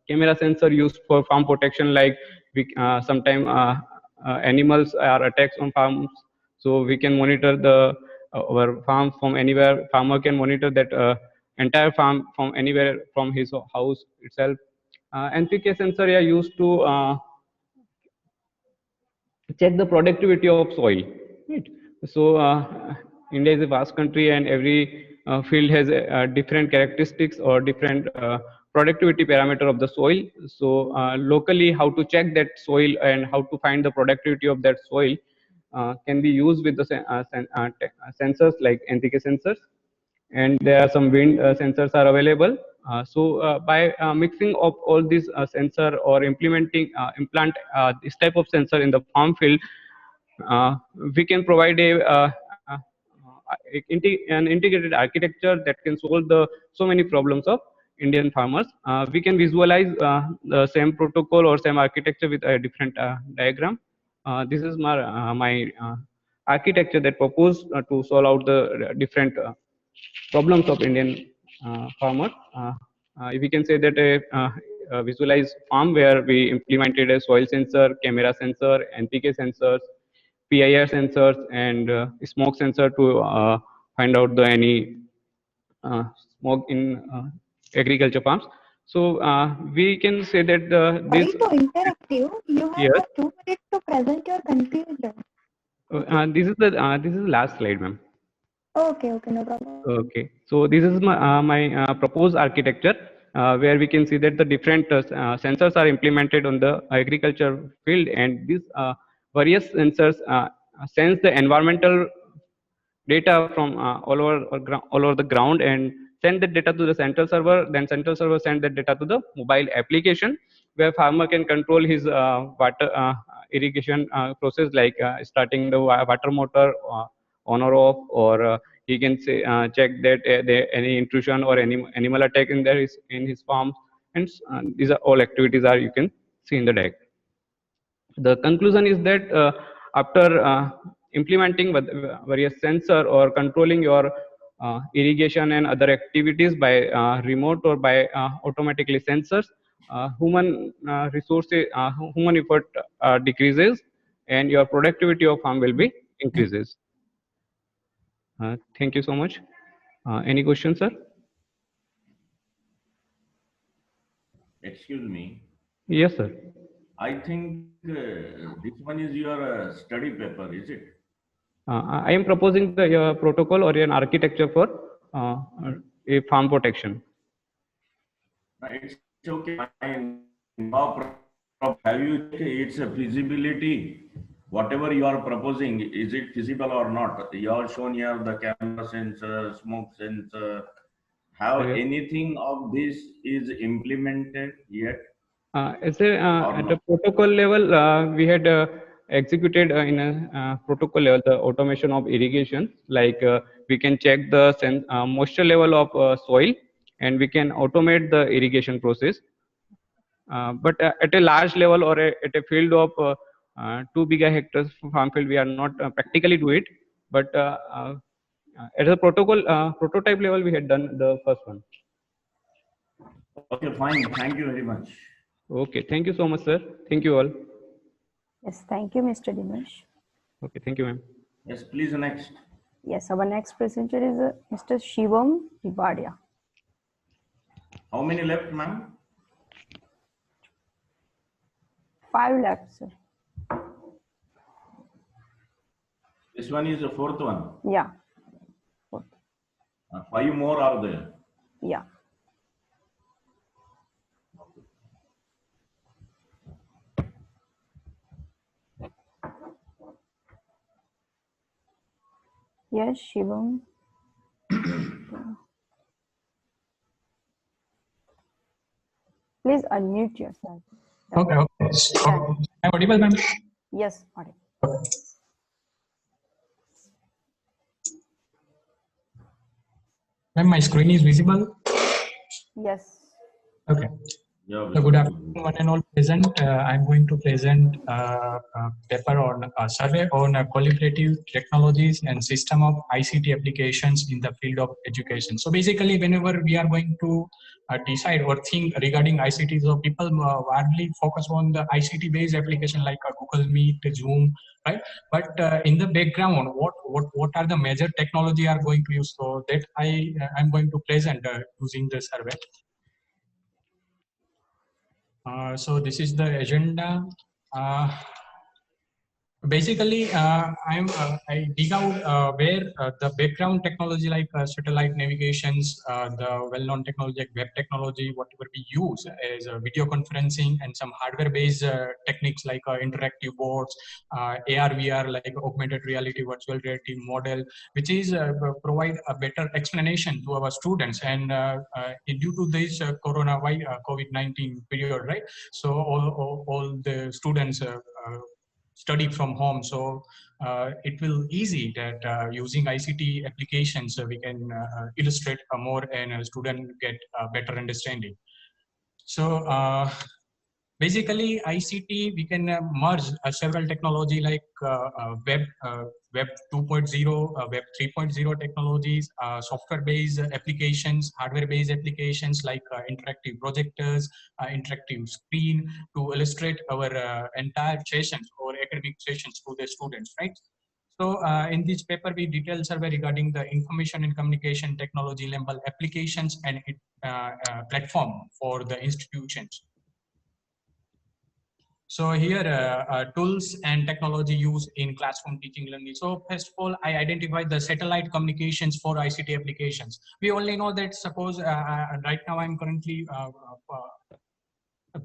Camera sensor used for farm protection, like we sometime animals are attacks on farms, so we can monitor the our farm from anywhere. Farmer can monitor that entire farm from anywhere from his house itself. NPK sensor are used to check the productivity of soil, right? So India is a vast country, and every field has different characteristics or different productivity parameter of the soil. So locally, how to check that soil and how to find the productivity of that soil can be used with the sensors like NPK sensors, and there are some wind sensors are available. So by mixing of all these sensor or implant this type of sensor in the farm field, uh, we can provide an integrated architecture that can solve the so many problems of Indian farmers. We can visualize the same protocol or same architecture with a different diagram. This is my architecture that proposed to solve out the different problems of Indian farmers. We can say that a visualized farm where we implemented a soil sensor, camera sensor, NPK sensors, PIR sensors, and smoke sensor to find out the any smoke in agriculture farms. So we can say that Sorry this. to interrupt you. You have Yes. just 2 minutes to present your conclusion. This is last slide, ma'am. Okay, no problem. Okay, so this is my proposed architecture, where we can see that the different sensors are implemented on the agriculture field, and these various sensors sense the environmental data from all over the ground and send the data to the central server. Then central server send the data to the mobile application, where farmer can control his water irrigation process, like starting the water motor on or off, or he can say check that any intrusion or any animal attack in his farm, and these are all activities are you can see in the deck. The conclusion is that after implementing various sensor or controlling your irrigation and other activities by remote or by automatically sensors, human resources, human effort decreases, and your productivity of farm will be increases. Thank you so much. Any questions, sir? Excuse me. Yes, sir. I think this one is your study paper, is it? I am proposing the protocol or an architecture for a farm protection. It's okay. Fine. Have you checked its feasibility? Whatever you are proposing, is it feasible or not? You are shown here the camera sensor, smoke sensor. Have Yes. anything of this is implemented yet? At a protocol level, we had executed in a protocol level the automation of irrigation. Like we can check the moisture level of soil, and we can automate the irrigation process. But at a large level or at a field of 2 GHz farm field, we are not practically do it. But at a prototype level, we had done the first one. Okay, fine. Thank you very much. Okay, thank you so much, sir. Thank you all. Yes, thank you, Mr. Dinesh. Okay, thank you, ma'am. Yes, please next. Yes, our next presenter is Mr. Shivam Tibadia. How many left, ma'am? 5 left, sir. This one is the fourth one. Yeah. 5 more are there. Yeah. Yes, Shivam. Please unmute yourself. Okay, okay. Am I audible, ma'am? Yes, audible. Ma'am, my screen is visible? Yes. Okay. Yeah, So good afternoon, one and all present. I'm going to present a paper on a survey on qualitative technologies and system of ICT applications in the field of education. So basically, whenever we are going to decide or think regarding ICT, so people hardly focus on the ICT-based application like Google Meet, Zoom, right? But in the background, what are the major technology are going to use? So that I'm going to present using the survey. So this is the agenda. Basically, I dig out where the background technology like satellite navigations, the well-known technology like web technology, whatever we use as video conferencing and some hardware-based techniques like interactive boards, AR, VR, like augmented reality, virtual reality model, which is provide a better explanation to our students. And due to this COVID-19 period, right? So all the students study from home, so it will easy that using ICT applications we can illustrate more and a student get a better understanding. So basically ICT we can merge several technology like web 2.0, web 3.0 technologies, software based applications, hardware based applications like interactive projectors, interactive screen to illustrate our entire sessions or academic sessions to the students, right? So in this paper, we detailed survey regarding the information and communication technology level applications and platform for the institutions. So here, tools and technology used in classroom teaching learning. So first of all, I identified the satellite communications for ICT applications. We only know that suppose right now I'm currently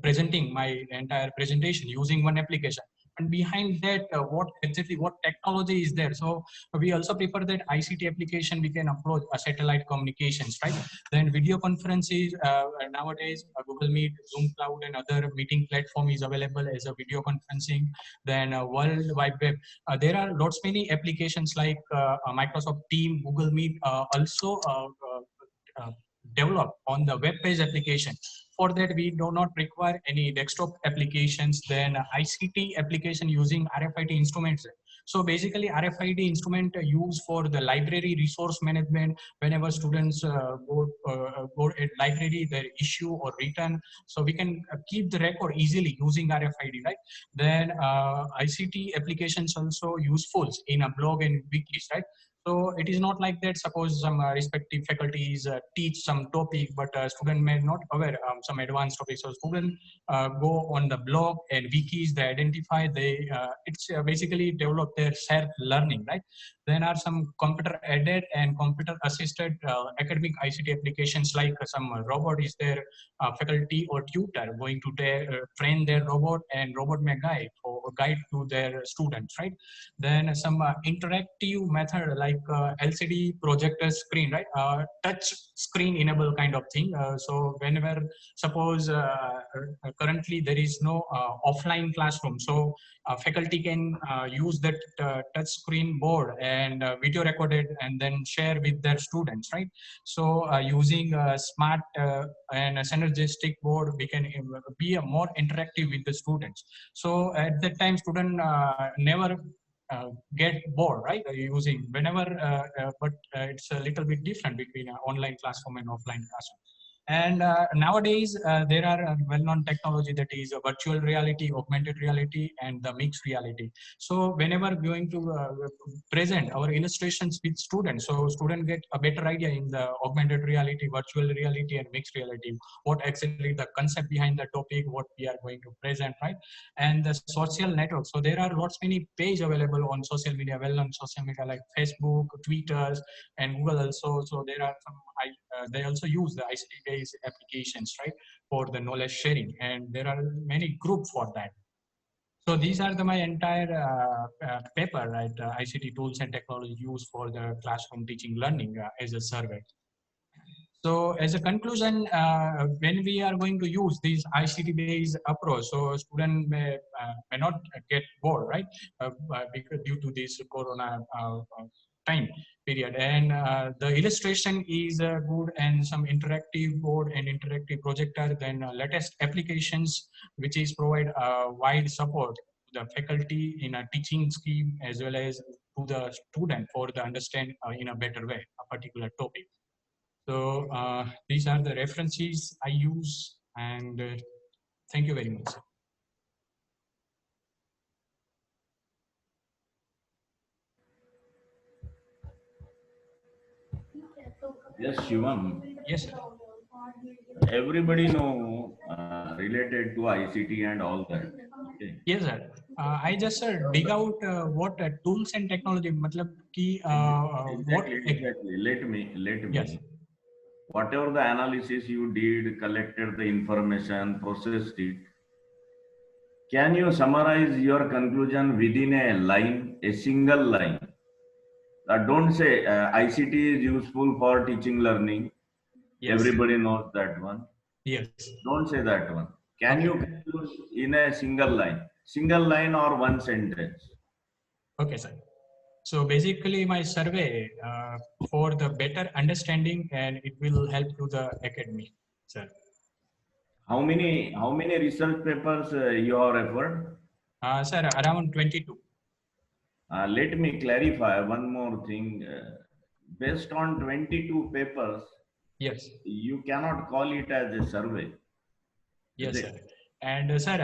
presenting my entire presentation using one application, and behind that what technology is there. So we also prefer that ICT application we can approach a satellite communications, right? Then video conferences, nowadays Google Meet, Zoom Cloud and other meeting platform is available as a video conferencing. Then World Wide Web, there are lots many applications like Microsoft Team, Google Meet, also develop on the web page application. For that, we do not require any desktop applications. Then ICT application using RFID instruments. So basically, RFID instrument used for the library resource management. Whenever students go at library, their issue or return, so we can keep the record easily using RFID, right? Then ICT applications also useful in a blog and wikis, right? So it is not like that. Suppose some respective faculties teach some topic, but student may not aware some advanced topics. So student go on the blog and wikis. They identify. They it's basically develop their self learning, right? Then are some computer aided and computer assisted academic ICT applications like some robot is there, faculty or tutor going to train their robot, and robot may guide to their students, right? Then some interactive method like LCD projector screen, right? Touch screen enable kind of thing. So whenever suppose currently there is no offline classroom, so faculty can use that touch screen board and video recorded and then share with their students, right? So using a smart and a synergistic board, we can be more interactive with the students. So at that time, student never get bored, right? Using whenever, but it's a little bit different between an online classroom and offline classroom. And nowadays, there are well-known technology that is virtual reality, augmented reality, and the mixed reality. So whenever going to present our illustrations with students, so students get a better idea in the augmented reality, virtual reality, and mixed reality, what actually the concept behind the topic, what we are going to present, right? And the social network. So there are lots many pages available on social media, well-known social media like Facebook, Twitter, and Google also. So there are some, they also use the ICT-based applications, right, for the knowledge sharing, and there are many groups for that. So these are my entire paper, right, ICT tools and technology used for the classroom teaching learning as a survey. So as a conclusion, when we are going to use these ICT-based approach, so student may not get bored, right, because due to this Corona time period. And the illustration is good, and some interactive board and interactive projector, then latest applications, which is provide wide support to the faculty in a teaching scheme as well as to the student for the understand in a better way a particular topic. So these are the references I use, and thank you very much. Yes, Shivam. Yes, sir. Everybody know related to ICT and all that. Okay. Yes, sir. I just dig out what tools and technology, matlab ki, Exactly. Let me. Yes. Whatever the analysis you did, collected the information, processed it. Can you summarize your conclusion within a line, a single line? Don't say ICT is useful for teaching learning. Yes. Everybody knows that one. Yes. Don't say that one. Can you conclude in a single line or one sentence? Okay, sir. So basically, my survey for the better understanding, and it will help to the academy, sir. How many research papers you have referred? Sir, around 22. Let me clarify one more thing. Based on 22 papers, yes, you cannot call it as a survey. Yes, sir. And sir,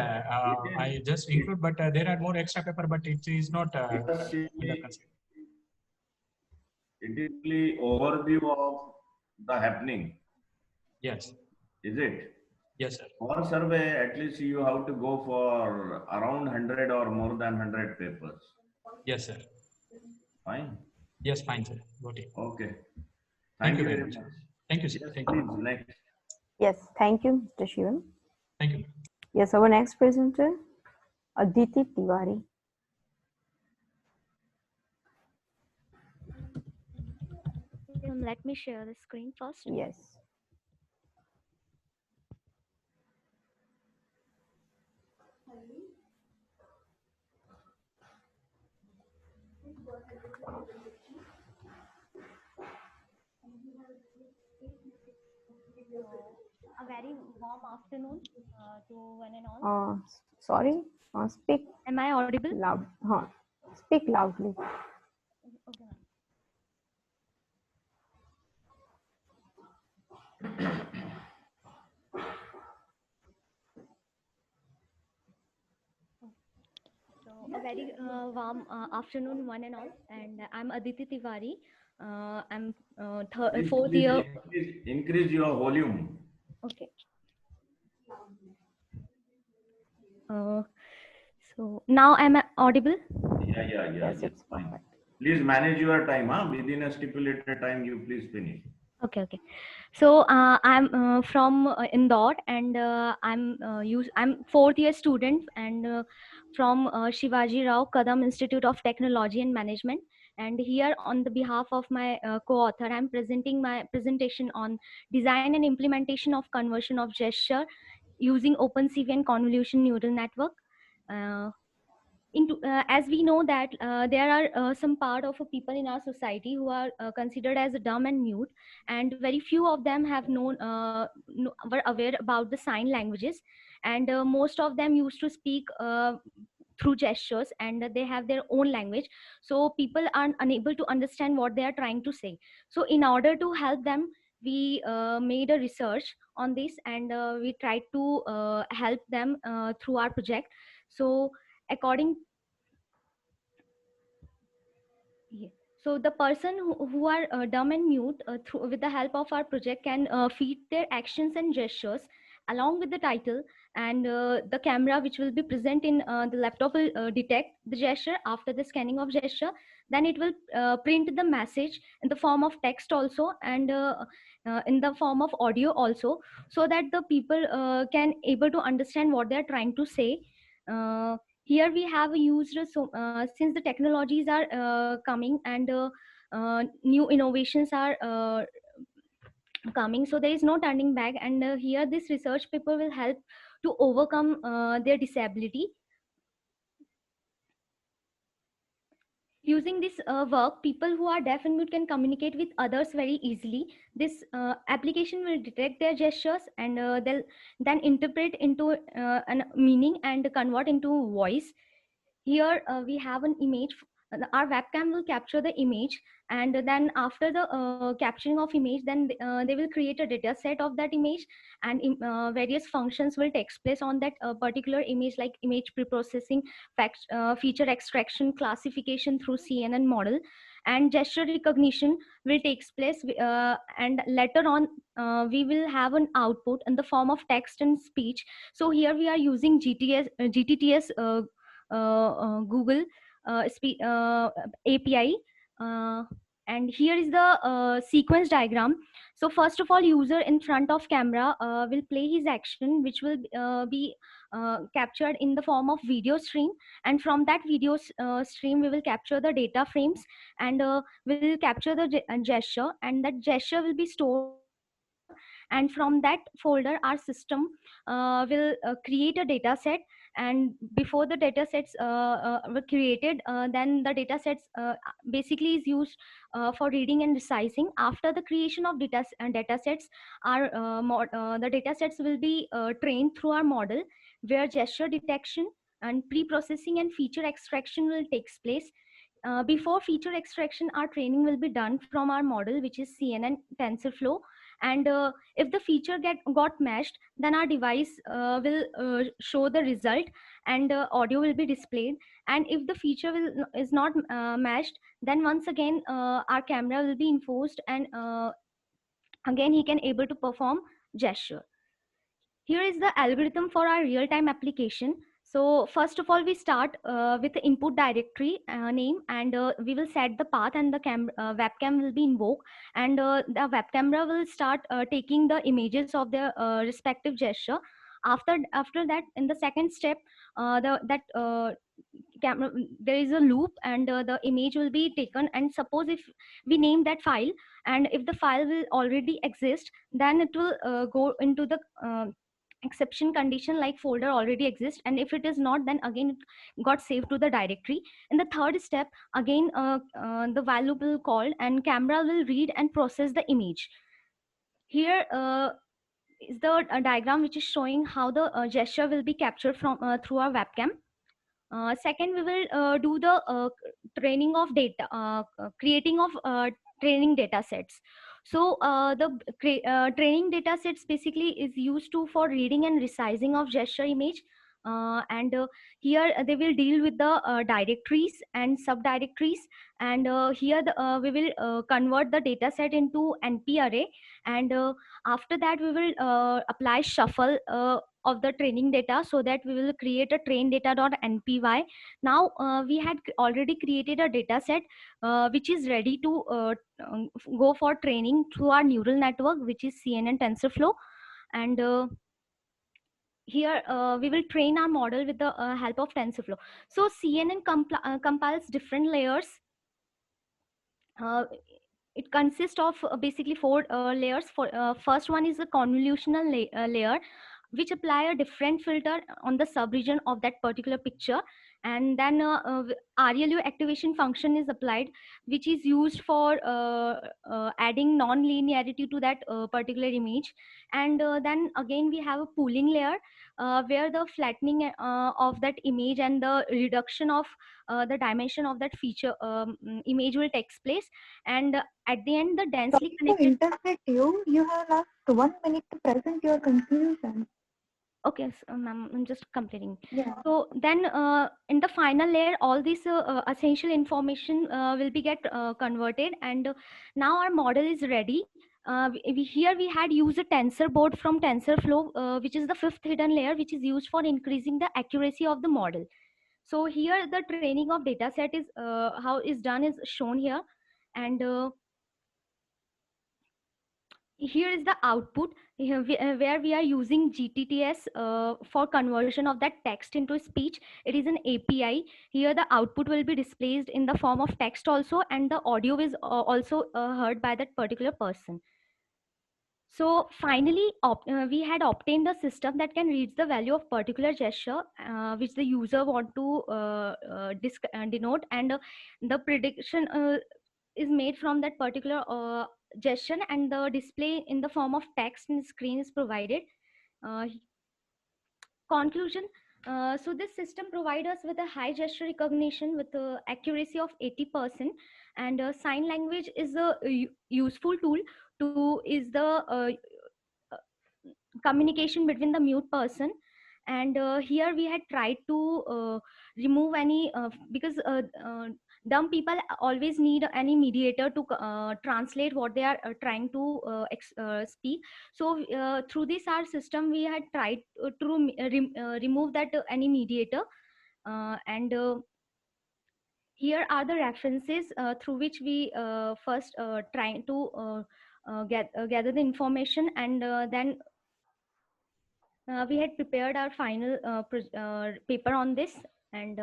I just include, but there are more extra paper, but it is not in the concept. It is the overview of the happening. Yes. Is it? Yes, sir. For survey, at least you have to go for around 100 or more than 100 papers. Yes, sir. Fine. Yes, fine, sir. Got it. Okay. Thank you very much. Thank you, sir. Yes, Thank please, you. next. Yes, thank you, Mr. Shivam. Thank you. Yes, our next presenter, Aditi Tiwari. Let me share the screen first. Yes. A very warm afternoon to one and all. Sorry, speak. Am I audible? Loud. Speak loudly. Okay. So a very warm afternoon, one and all. And I'm Aditi Tiwari. I'm fourth year. Please increase your volume. Okay. So now I'm audible? Yeah. Yes, it's fine. Please manage your time. Within a stipulated time, you please finish. Okay. So I'm from Indore, and I'm fourth year student, and from Shivaji Rao Kadam Institute of Technology and Management. And here, on the behalf of my co-author, I'm presenting my presentation on design and implementation of conversion of gesture using OpenCV and convolution neural network. As we know that there are some part of people in our society who are considered as dumb and mute, and very few of them have were aware about the sign languages, and most of them used to speak through gestures, and they have their own language, so people are unable to understand what they are trying to say. So in order to help them, we made a research on this, and we tried to help them through our project. So according, yeah. So the person who are dumb and mute, through with the help of our project, can feed their actions and gestures along with the title, and the camera which will be present in the laptop will detect the gesture after the scanning of gesture. Then it will print the message in the form of text also, and in the form of audio also, so that the people can able to understand what they are trying to say. Here we have used, so since the technologies are coming, and new innovations are coming, so there is no turning back, and here this research paper will help to overcome their disability. Using this work, people who are deaf and mute can communicate with others very easily. This application will detect their gestures, and they'll then interpret into an meaning and convert into voice. Here we have an image. Our webcam will capture the image, and then after the capturing of image, then they will create a data set of that image, and various functions will take place on that particular image, like image preprocessing, feature extraction, classification through CNN model, and gesture recognition will take place, and later on we will have an output in the form of text and speech. So here we are using GTTS Google API. And here is the sequence diagram. So first of all, user in front of camera will play his action, which will be captured in the form of video stream, and from that video stream we will capture the data frames, and will capture the gesture, and that gesture will be stored in a folder, and from that folder our system will create a data set. And before the data sets were created, then the data sets basically is used for reading and resizing. After the creation of data sets, our the data sets will be trained through our model, where gesture detection and pre-processing and feature extraction will take place. Before feature extraction, our training will be done from our model, which is CNN TensorFlow. And if the feature got matched, then our device will show the result, and audio will be displayed. And if the feature is not matched, then once again our camera will be enforced, and again he can able to perform gesture. Here is the algorithm for our real-time application. So first of all, we start with the input directory name, and we will set the path, and the webcam will be invoked, and the web camera will start taking the images of the respective gesture. After that, in the second step, camera, there is a loop, and the image will be taken. And suppose if we name that file, and if the file will already exist, then it will go into the exception condition, like folder already exists, and if it is not, then again it got saved to the directory. In the third step, again the while loop will call, and camera will read and process the image. Here is the diagram which is showing how the gesture will be captured from through our webcam. Second, we will do the training of data, creating of training data sets. So the training data sets basically is used to for reading and resizing of gesture image. And here they will deal with the directories and subdirectories, and here we will convert the data set into NP array, and after that we will apply shuffle of the training data, so that we will create a train data.npy. Now we had already created a data set which is ready to go for training through our neural network, which is CNN TensorFlow. And here we will train our model with the help of TensorFlow. So CNN compiles different layers. It consists of basically four layers. First one is a convolutional layer, which apply a different filter on the subregion of that particular picture. and then RLU activation function is applied, which is used for adding non-linearity to that particular image. And then again we have a pooling layer where the flattening of that image and the reduction of the dimension of that feature image will take place. And at the end, the densely Sorry to connected. interrupt you. You have last 1 minute to present your conclusion. Okay, so, ma'am, I'm just completing. Yeah. So then in the final layer, all this essential information will be get converted, and now our model is ready. Here we had used a tensor board from TensorFlow, which is the fifth hidden layer, which is used for increasing the accuracy of the model. So here the training of data set is how is done is shown here, and here is the output where we are using GTTS for conversion of that text into speech. It is an API. Here the output will be displayed in the form of text also, and the audio is also heard by that particular person. So finally, we had obtained a system that can read the value of particular gesture which the user want to denote, and the prediction is made from that particular gesture, and the display in the form of text and screen is provided. Conclusion. So this system provides us with a high gesture recognition with accuracy of 80%, and sign language is a useful tool to is the communication between the mute person. And here we had tried to remove any because dumb people always need any mediator to translate what they are trying to speak. So through this our system we had tried to remove that any mediator, and here are the references through which we first trying to gather the information, and then we had prepared our final paper on this. And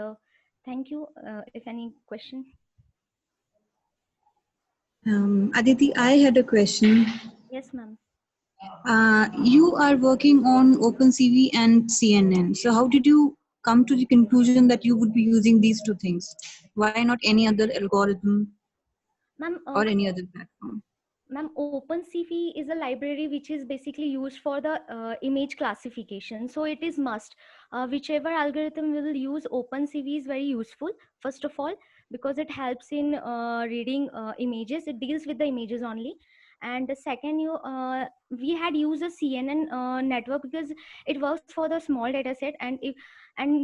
thank you. If any question. Aditi, I had a question. Yes, ma'am. You are working on OpenCV and CNN. So how did you come to the conclusion that you would be using these two things? Why not any other algorithm or any other platform? Ma'am, OpenCV is a library which is basically used for the image classification. So it is must. Whichever algorithm will use, OpenCV is very useful, first of all, because it helps in reading images. It deals with the images only. And the second, we had used a CNN network because it works for the small data set. And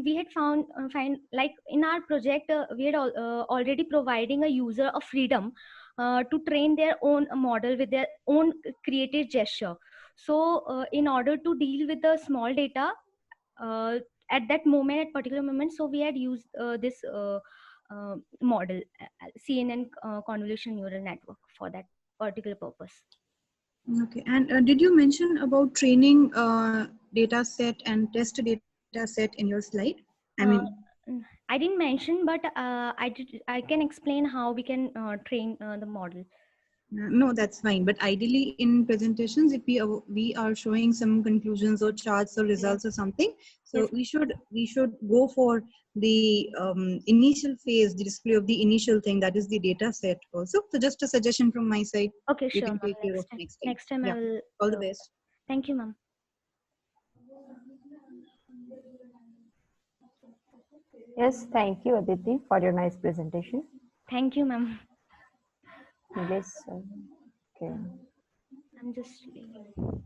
we had find like in our project, we had already providing a user a freedom to train their own model with their own created gesture. So in order to deal with the small data at that moment, at particular moment, so we had used this model, CNN convolution neural network, for that particular purpose. Okay, and did you mention about training data set and test data set in your slide? I didn't mention, but I can explain how we can train the model. No, that's fine. But ideally, in presentations, if we are showing some conclusions or charts or results or something, so we should go for the initial phase, the display of the initial thing, that is the data set also. So just a suggestion from my side. Okay, you sure. Can take care of Next time yeah. I will. All the best. Thank you, ma'am. Yes, thank you, Aditi, for your nice presentation. Thank you, ma'am. Yes, okay. I'm just leaving.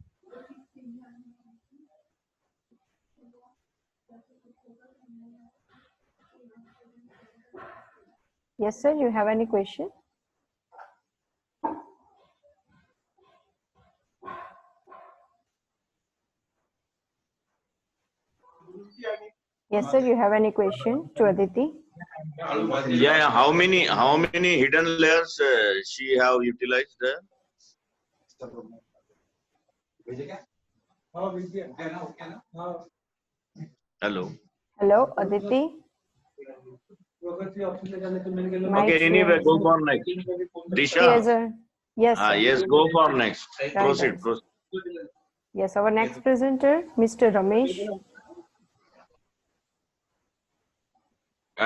Yes, sir, you have any question? Yes, sir, you have any question to Aditi? Yeah, how many hidden layers she have utilized there? Hello. Hello, Aditi. Okay, anyway, go for next. Disha. Yes, sir. Yes, sir. Yes, go for next. Proceed. Yes, our next presenter, Mr. Ramesh.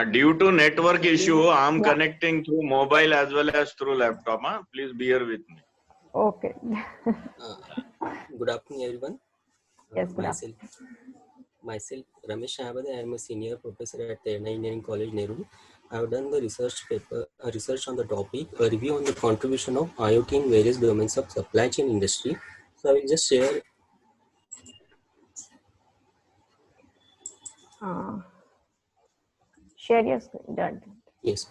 Due to network issue, I'm Yeah. connecting through mobile as well as through laptop. Please bear with me. Okay. Good afternoon, everyone. Yes, good afternoon. Myself, Ramesh Shahabade. I am a senior professor at the Engineering College, Nehru. I have done the research on the topic, a review on the contribution of IoT in various domains of supply chain industry. So I will just share. Share your screen. Done. Yes.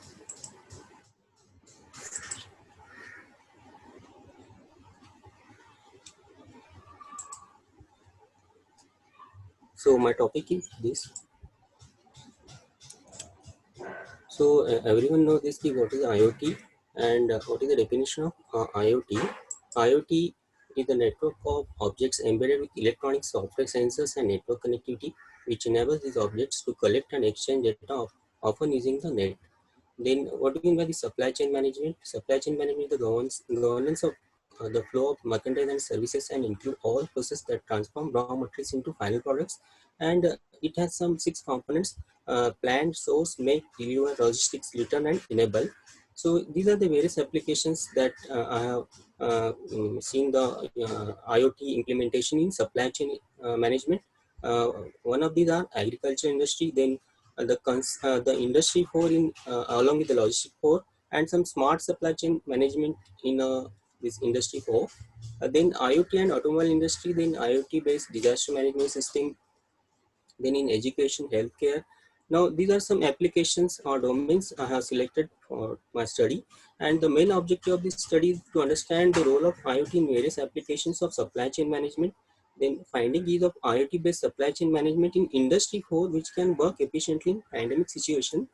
So my topic is this. So everyone knows this, what is IoT and what is the definition of IoT. IoT is the network of objects embedded with electronic software, sensors and network connectivity, which enables these objects to collect and exchange data, often using the net. Then what do you mean by the supply chain management? Supply chain management is the governance of the flow of merchandise and services and include all processes that transform raw materials into final products. And it has some 6 components: plan, source, make, deliver, logistics, return and enable. So these are the various applications that I have seen the IoT implementation in supply chain management. One of these are agriculture industry, then the industry 4 in along with the logistic 4, and some smart supply chain management in this industry 4. Then IoT and automobile industry, then IoT based disaster management system, then in education, healthcare. Now these are some applications or domains I have selected for my study, and the main objective of this study is to understand the role of IoT in various applications of supply chain management, then finding ease of IoT based supply chain management in industry 4 which can work efficiently in pandemic situation.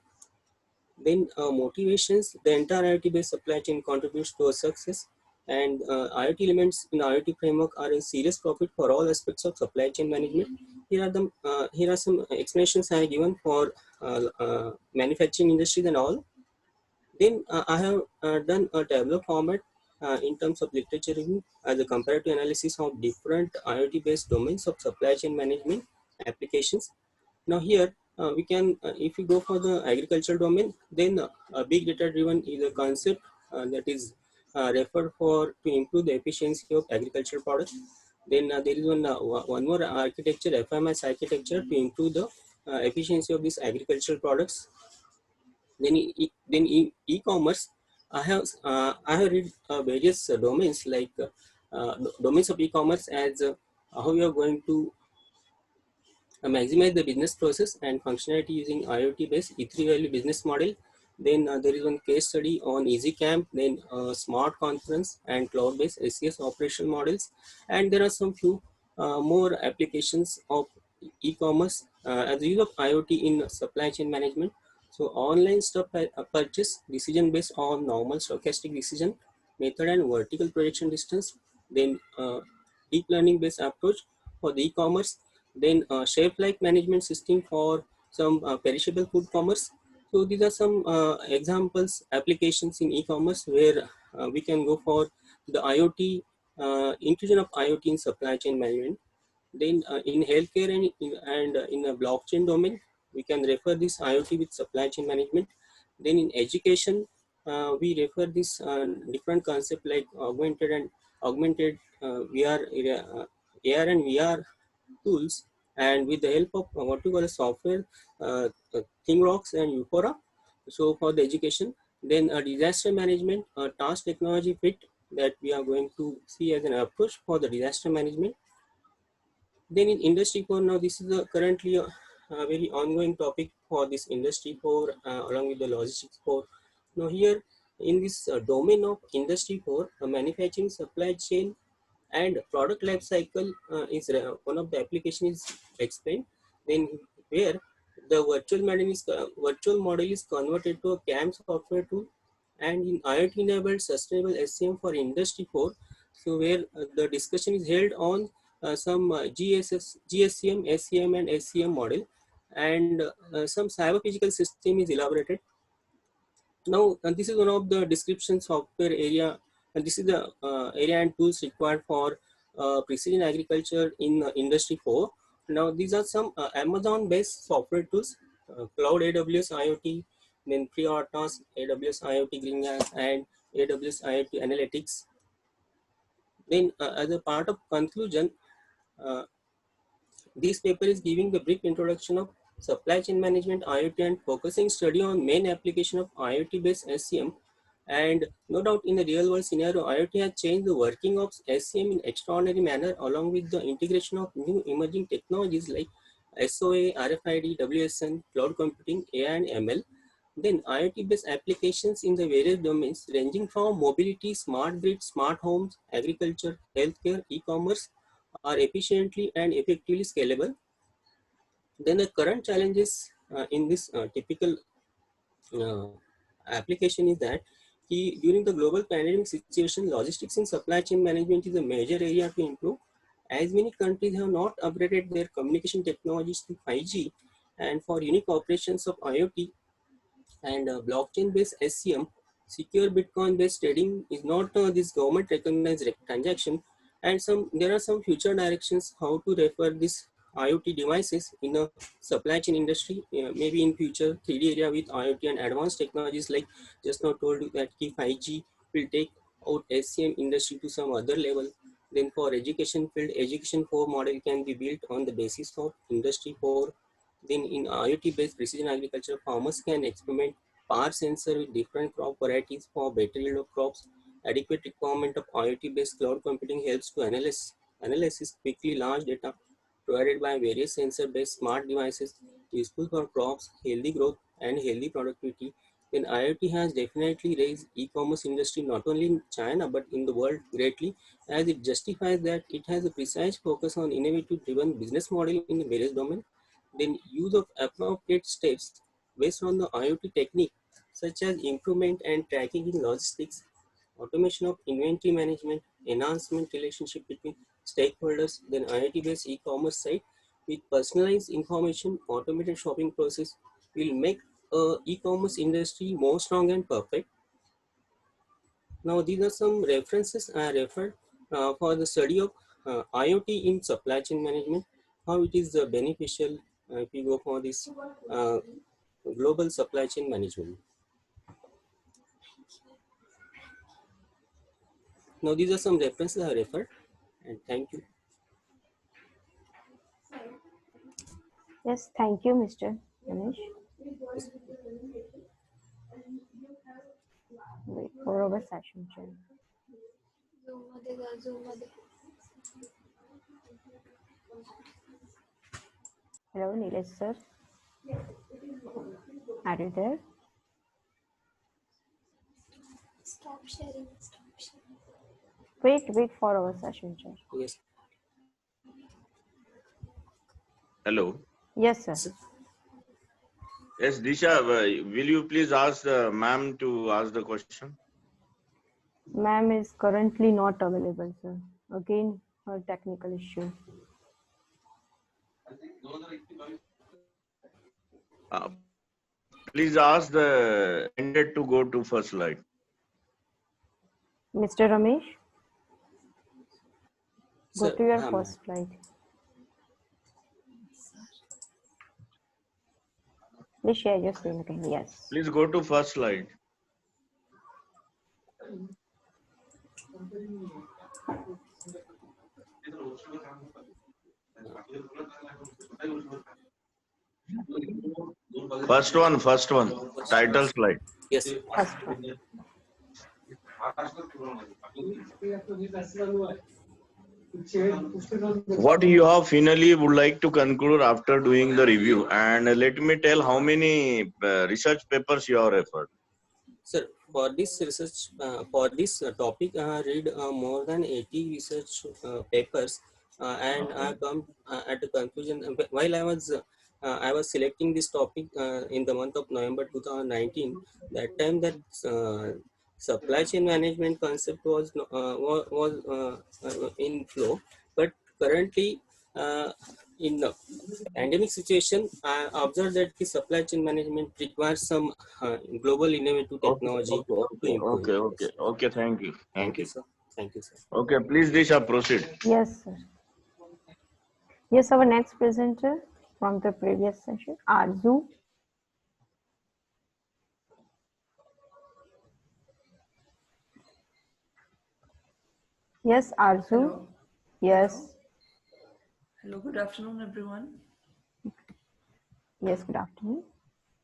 Then motivations, the entire IoT based supply chain contributes to a success, and IoT elements in IoT framework are a serious profit for all aspects of supply chain management. Here are some explanations I have given for manufacturing industries and all. Then I have done a tabular format in terms of literature review as a comparative analysis of different IoT based domains of supply chain management applications. Now here we can, if we go for the agricultural domain, then big data driven is a concept that is referred for to improve the efficiency of agricultural products. Then there is one more architecture, FMS architecture, to improve the efficiency of these agricultural products. Then e-commerce, I have read various domains like domains of e-commerce as how you are going to maximize the business process and functionality using IoT-based E3 value business model. Then there is one case study on EasyCamp, then smart conference and cloud-based SCS operation models. And there are some few more applications of e-commerce as the use of IoT in supply chain management. So online stock purchase decision based on normal stochastic decision method and vertical projection distance. Then deep learning based approach for the e-commerce, then shelf life management system for some perishable food commerce. So these are some examples applications in e-commerce where we can go for the IoT, inclusion of IoT in supply chain management. Then in healthcare and in a blockchain domain, we can refer this IoT with supply chain management. Then in education, we refer this different concept like augmented VR, AR and VR tools, and with the help of what we call a software, ThingRocks and Eupora. So for the education, then a disaster management, task technology fit that we are going to see as an approach for the disaster management. Then in industry 4, now this is currently a very ongoing topic for this industry 4 along with the logistics 4. Now here in this domain of industry 4, manufacturing, supply chain and product life cycle is one of the application is explained. Then where the virtual model is converted to a CAM software tool, and in IoT enabled sustainable SCM for industry 4. So where the discussion is held on some GSCM, SCM and SCM model, and some cyber physical system is elaborated. Now this is one of the description software area, and this is the area and tools required for precision agriculture in industry 4. Now these are some Amazon based software tools cloud AWS IoT, then pre-ARTAS, AWS IoT Greenhouse, and AWS IoT Analytics. Then as a part of conclusion, uh, this paper is giving the brief introduction of supply chain management IoT and focusing study on main application of IoT based SCM. And no doubt in the real world scenario, IoT has changed the working of SCM in extraordinary manner along with the integration of new emerging technologies like SOA, RFID, WSN, cloud computing, AI and ML. Then IoT based applications in the various domains ranging from mobility, smart grid, smart homes, agriculture, healthcare, e-commerce are efficiently and effectively scalable. Then the current challenges in this typical uh, application is that during the global pandemic situation, logistics and supply chain management is a major area to improve. As many countries have not upgraded their communication technologies to 5G, and for unique operations of IoT and blockchain-based SCM, secure Bitcoin-based trading is not this government-recognized transaction, and there are some future directions how to refer this IoT devices in a supply chain industry. Maybe in future 3D area with IoT and advanced technologies like just now told you that 5G will take out SCM industry to some other level. Then for education field, education 4 model can be built on the basis of industry 4. Then in IoT-based precision agriculture, farmers can experiment power sensor with different crop varieties for better yield of crops. Adequate requirement of IoT-based cloud computing helps to analysis quickly large data provided by various sensor-based smart devices useful for crops, healthy growth, and healthy productivity. Then IoT has definitely raised e-commerce industry not only in China but in the world greatly, as it justifies that it has a precise focus on innovative driven business model in various domains. Then use of appropriate steps based on the IoT technique such as improvement and tracking in logistics, automation of inventory management, enhancement relationship between stakeholders, then IoT-based e-commerce site with personalized information, automated shopping process will make e-commerce industry more strong and perfect. Now these are some references I referred for the study of IoT in supply chain management, how it is beneficial if you go for this global supply chain management. Now these are some references I referred, and thank you. Yes, thank you, Mr. Ramesh. Wait for our session chair. Hello, Neeraj sir. Are you there? Stop sharing. Wait for our session chair. Yes. Hello. Yes, sir. Yes, Disha, will you please ask the ma'am to ask the question? Ma'am is currently not available, sir. Again, her technical issue. Please ask the candidate to go to first slide. Mr. Ramesh, go Sir, to your first slide. Please share your screen again. Yes. Please go to first slide. First one, title slide. Yes. First one. What you have finally would like to conclude after doing the review, and let me tell how many research papers you have referred. Sir, for this research, for this topic, I read more than 80 research papers, and I come at the conclusion. While I was selecting this topic in the month of November 2019. That time, that supply chain management concept was in flow, but currently in the pandemic situation, I observed that the supply chain management requires some global innovative technology to improve. Okay. Thank you. Thank you, sir. Thank you, sir. Okay, please, Disha, proceed. Yes, sir. Yes, our next presenter from the previous session, Arzu. Yes, Arzu. Hello. Yes. Hello, good afternoon, everyone. Yes, good afternoon.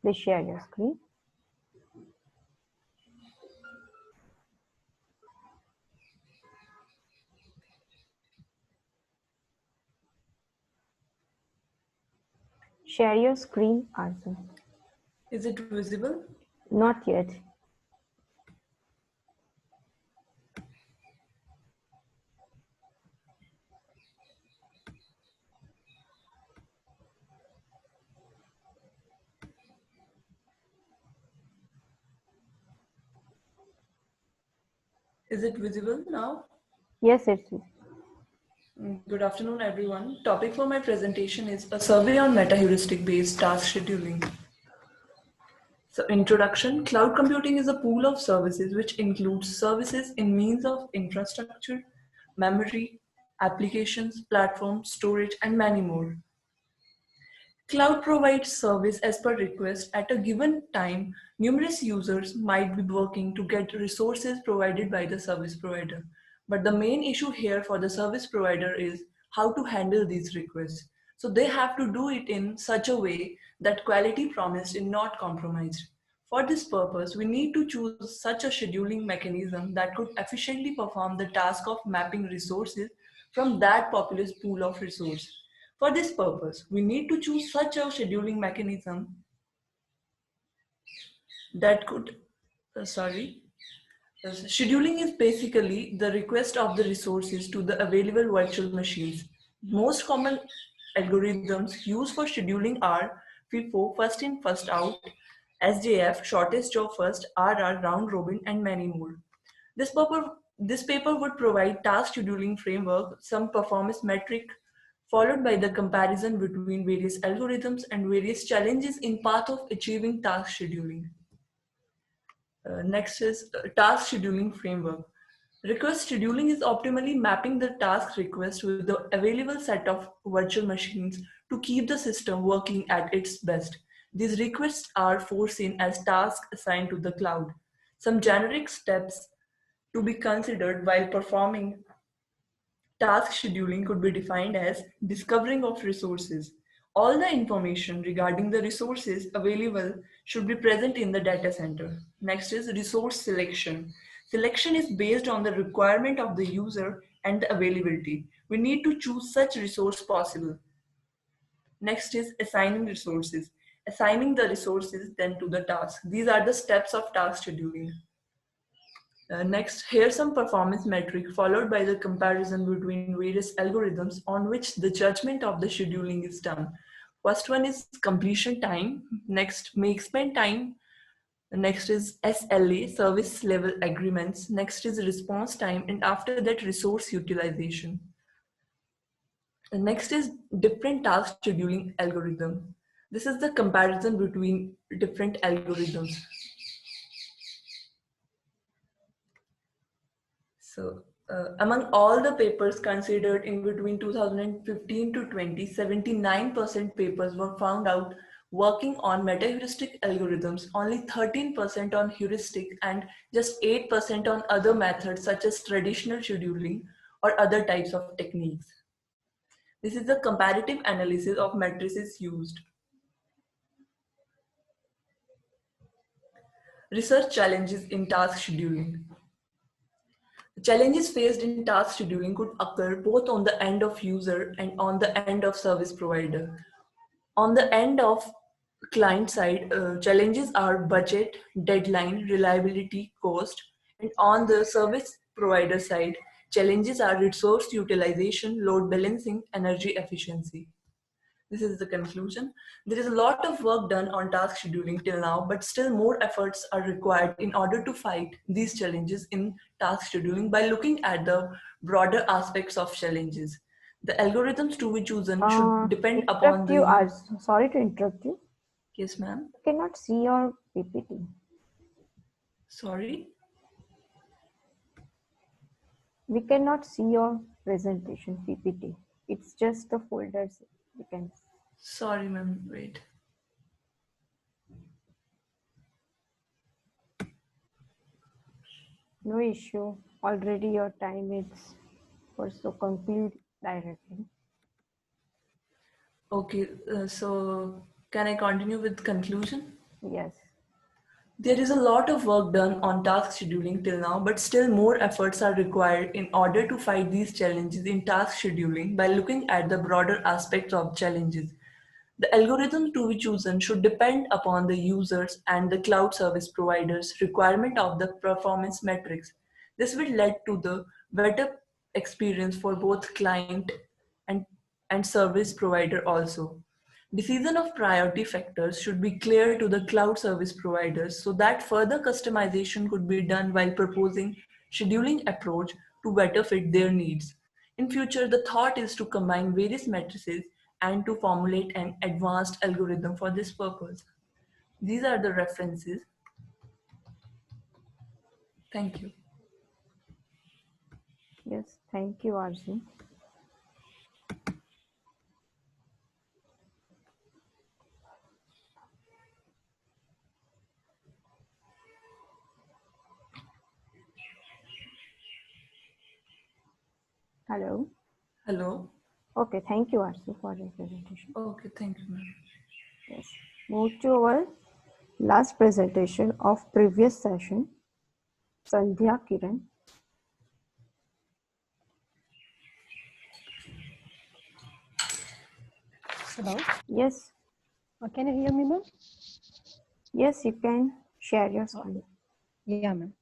Please share your screen. Share your screen, Arzu. Is it visible? Not yet. Is it visible now? Yes, it's Good afternoon, everyone. Topic for my presentation is a survey on meta-heuristic based task scheduling. So, introduction. Cloud computing is a pool of services which includes services in means of infrastructure, memory, applications, platform, storage, and many more. Cloud provides service as per request. At a given time, numerous users might be working to get resources provided by the service provider. But the main issue here for the service provider is how to handle these requests. So they have to do it in such a way that quality promised is not compromised. For this purpose, we need to choose such a scheduling mechanism that could efficiently perform the task of mapping resources from that populous pool of resources. For this purpose, we need to choose such a scheduling mechanism that could, scheduling is basically the request of the resources to the available virtual machines. Most common algorithms used for scheduling are FIFO, first in, first out, SJF, shortest job first, RR, round robin, and many more. This paper would provide task scheduling framework, some performance metric, followed by the comparison between various algorithms and various challenges in path of achieving task scheduling. Next is task scheduling framework. Request scheduling is optimally mapping the task request with the available set of virtual machines to keep the system working at its best. These requests are foreseen as tasks assigned to the cloud. Some generic steps to be considered while performing task scheduling could be defined as discovering of resources. All the information regarding the resources available should be present in the data center. Next is resource selection. Selection is based on the requirement of the user and the availability. We need to choose such resource possible. Next is assigning resources. Assigning the resources then to the task. These are the steps of task scheduling. Next, here's some performance metric followed by the comparison between various algorithms on which the judgment of the scheduling is done. First one is completion time. Next, make spend time. Next is SLA, service level agreements. Next is response time. And after that, resource utilization. The next is different task scheduling algorithm. This is the comparison between different algorithms. So, among all the papers considered in between 2015 to 20, 79% papers were found out working on meta-heuristic algorithms, only 13% on heuristic, and just 8% on other methods such as traditional scheduling or other types of techniques. This is the comparative analysis of matrices used. Research challenges in task scheduling. The challenges faced in task scheduling could occur both on the end of user and on the end of service provider. On the end of client side, challenges are budget, deadline, reliability, cost, and on the service provider side, challenges are resource utilization, load balancing, energy efficiency. This is the conclusion. There is a lot of work done on task scheduling till now, but still more efforts are required in order to fight these challenges in task scheduling by looking at the broader aspects of challenges. The algorithms to be chosen should depend upon Interrupt the you, use. sorry to interrupt you. Yes, ma'am. I cannot see your PPT. Sorry. We cannot see your presentation PPT. It's just the folders we can see. Sorry, ma'am. Wait. No issue. Already your time is also conclude directly. Okay, so can I continue with conclusion? Yes. There is a lot of work done on task scheduling till now, but still more efforts are required in order to fight these challenges in task scheduling by looking at the broader aspects of challenges. The algorithm to be chosen should depend upon the users and the cloud service providers' requirement of the performance metrics. This will lead to the better experience for both client and, and service provider also. Decision of priority factors should be clear to the cloud service providers so that further customization could be done while proposing scheduling approach to better fit their needs. In future, the thought is to combine various matrices and to formulate an advanced algorithm for this purpose. These are the references. Thank you. Yes, thank you, Arjun. Hello. Hello. Okay, thank you, Arjun, for your presentation. Okay, thank you, ma'am. Yes. Move to our last presentation of previous session, Sandhya Kiran. Hello. Yes. Can you hear me, ma'am? Yes, you can share your screen. Yeah, ma'am.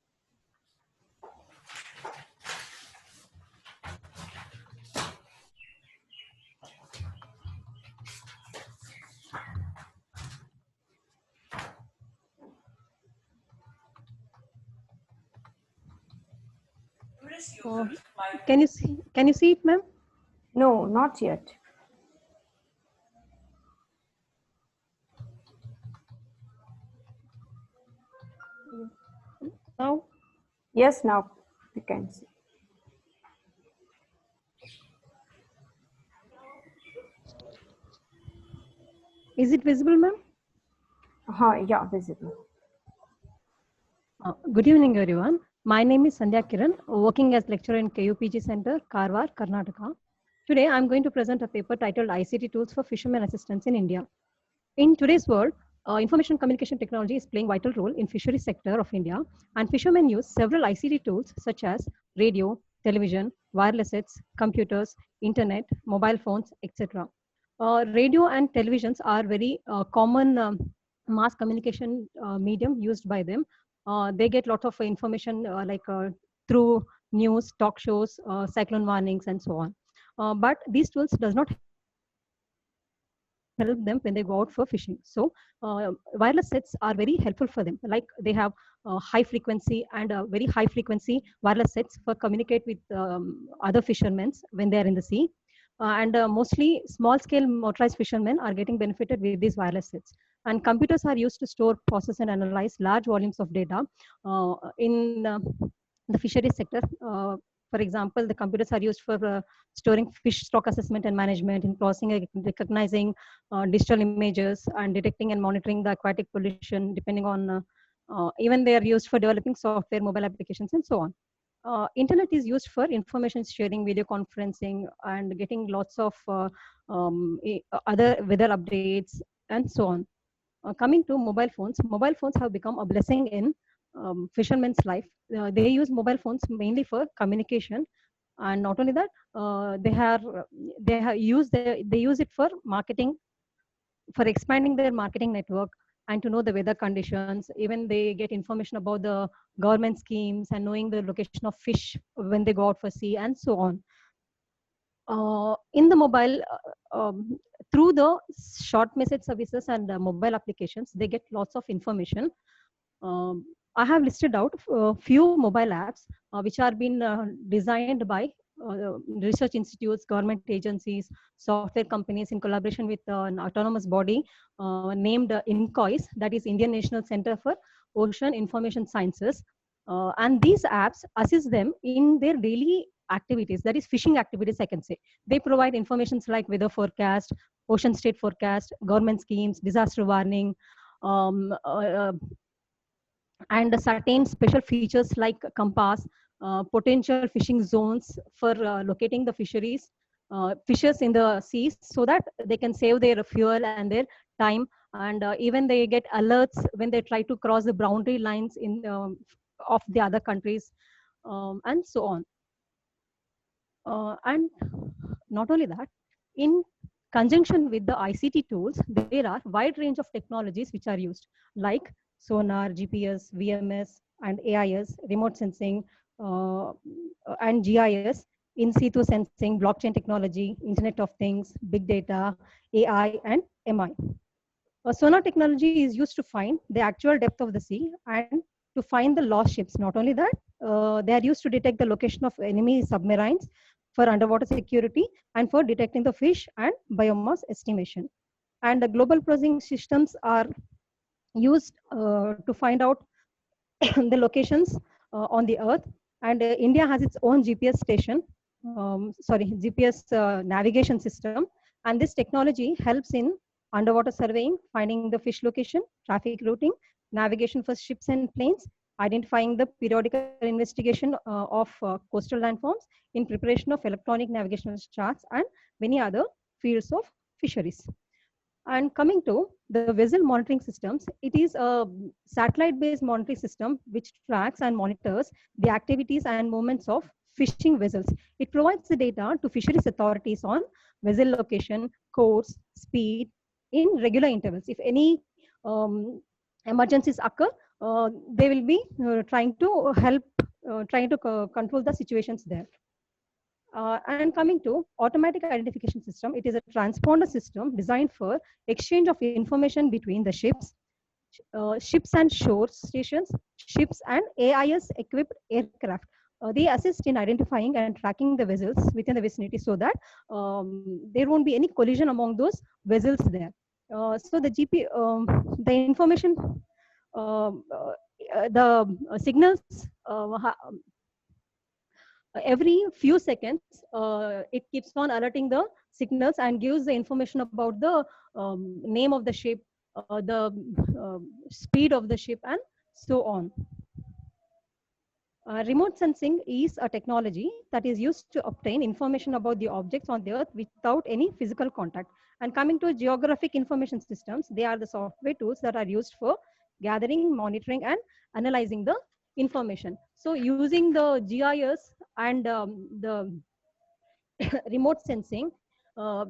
Can you see? Can you see it, ma'am? No, not yet. Now? Yes, now you can see. Is it visible, ma'am? Yeah, visible. Good evening, everyone. My name is Sandhya Kiran, working as lecturer in KUPG Center, Karwar, Karnataka. Today, I'm going to present a paper titled ICT Tools for Fishermen Assistance in India. In today's world, information communication technology is playing vital role in fishery sector of India, and fishermen use several ICT tools such as radio, television, wireless sets, computers, internet, mobile phones, etc. Radio and televisions are very common mass communication medium used by them. They get lot of information through news, talk shows, cyclone warnings, and so on. But these tools does not help them when they go out for fishing. So wireless sets are very helpful for them. Like they have high frequency and very high frequency wireless sets for communicate with other fishermen when they are in the sea. And mostly small scale motorized fishermen are getting benefited with these wireless sets. And computers are used to store, process, and analyze large volumes of data in the fishery sector. For example, the computers are used for storing fish stock assessment and management, in processing and recognizing digital images, and detecting and monitoring the aquatic pollution, depending on even they are used for developing software, mobile applications, and so on. Internet is used for information sharing, video conferencing, and getting lots of other weather updates, and so on. Coming to mobile phones have become a blessing in fishermen's life. They use mobile phones mainly for communication, and not only that, they use it for marketing, for expanding their marketing network, and to know the weather conditions. Even they get information about the government schemes and knowing the location of fish when they go out for sea, and so on. In the mobile, through the short message services and mobile applications, they get lots of information. I have listed out a few mobile apps which are been designed by research institutes, government agencies, software companies in collaboration with an autonomous body named INCOIS, that is Indian National Center for Ocean Information Sciences. And these apps assist them in their daily activities, that is fishing activities, I can say. They provide informations like weather forecast, ocean state forecast, government schemes, disaster warning, um, uh, and certain special features like compass, potential fishing zones for locating the fishes in the seas, so that they can save their fuel and their time. And even they get alerts when they try to cross the boundary lines of the other countries, and so on. And not only that, in conjunction with the ICT tools, there are wide range of technologies which are used, like sonar, GPS, VMS, and AIS, remote sensing, and GIS, in situ sensing, blockchain technology, Internet of Things, big data, AI, and MI. Sonar technology is used to find the actual depth of the sea and to find the lost ships. Not only that, they are used to detect the location of enemy submarines for underwater security and for detecting the fish and biomass estimation. And the global processing systems are used to find out the locations on the earth. And India has its own GPS station, GPS navigation system. And this technology helps in underwater surveying, finding the fish location, traffic routing, navigation for ships and planes, identifying the periodical investigation of coastal landforms, in preparation of electronic navigational charts, and many other fields of fisheries. And coming to the vessel monitoring systems, it is a satellite-based monitoring system which tracks and monitors the activities and movements of fishing vessels. It provides the data to fisheries authorities on vessel location, course, speed in regular intervals. If any emergencies occur, they will be trying to help, trying to control the situations there. And coming to automatic identification system, it is a transponder system designed for exchange of information between the ships and shore stations, ships and AIS equipped aircraft. They assist in identifying and tracking the vessels within the vicinity, so that there won't be any collision among those vessels there. So the the information, the signals, every few seconds, it keeps on alerting the signals and gives the information about the name of the ship, the speed of the ship, and so on. Remote sensing is a technology that is used to obtain information about the objects on the earth without any physical contact. And coming to geographic information systems, they are the software tools that are used for gathering, monitoring, and analyzing the information. So using the GIS and the remote sensing, uh,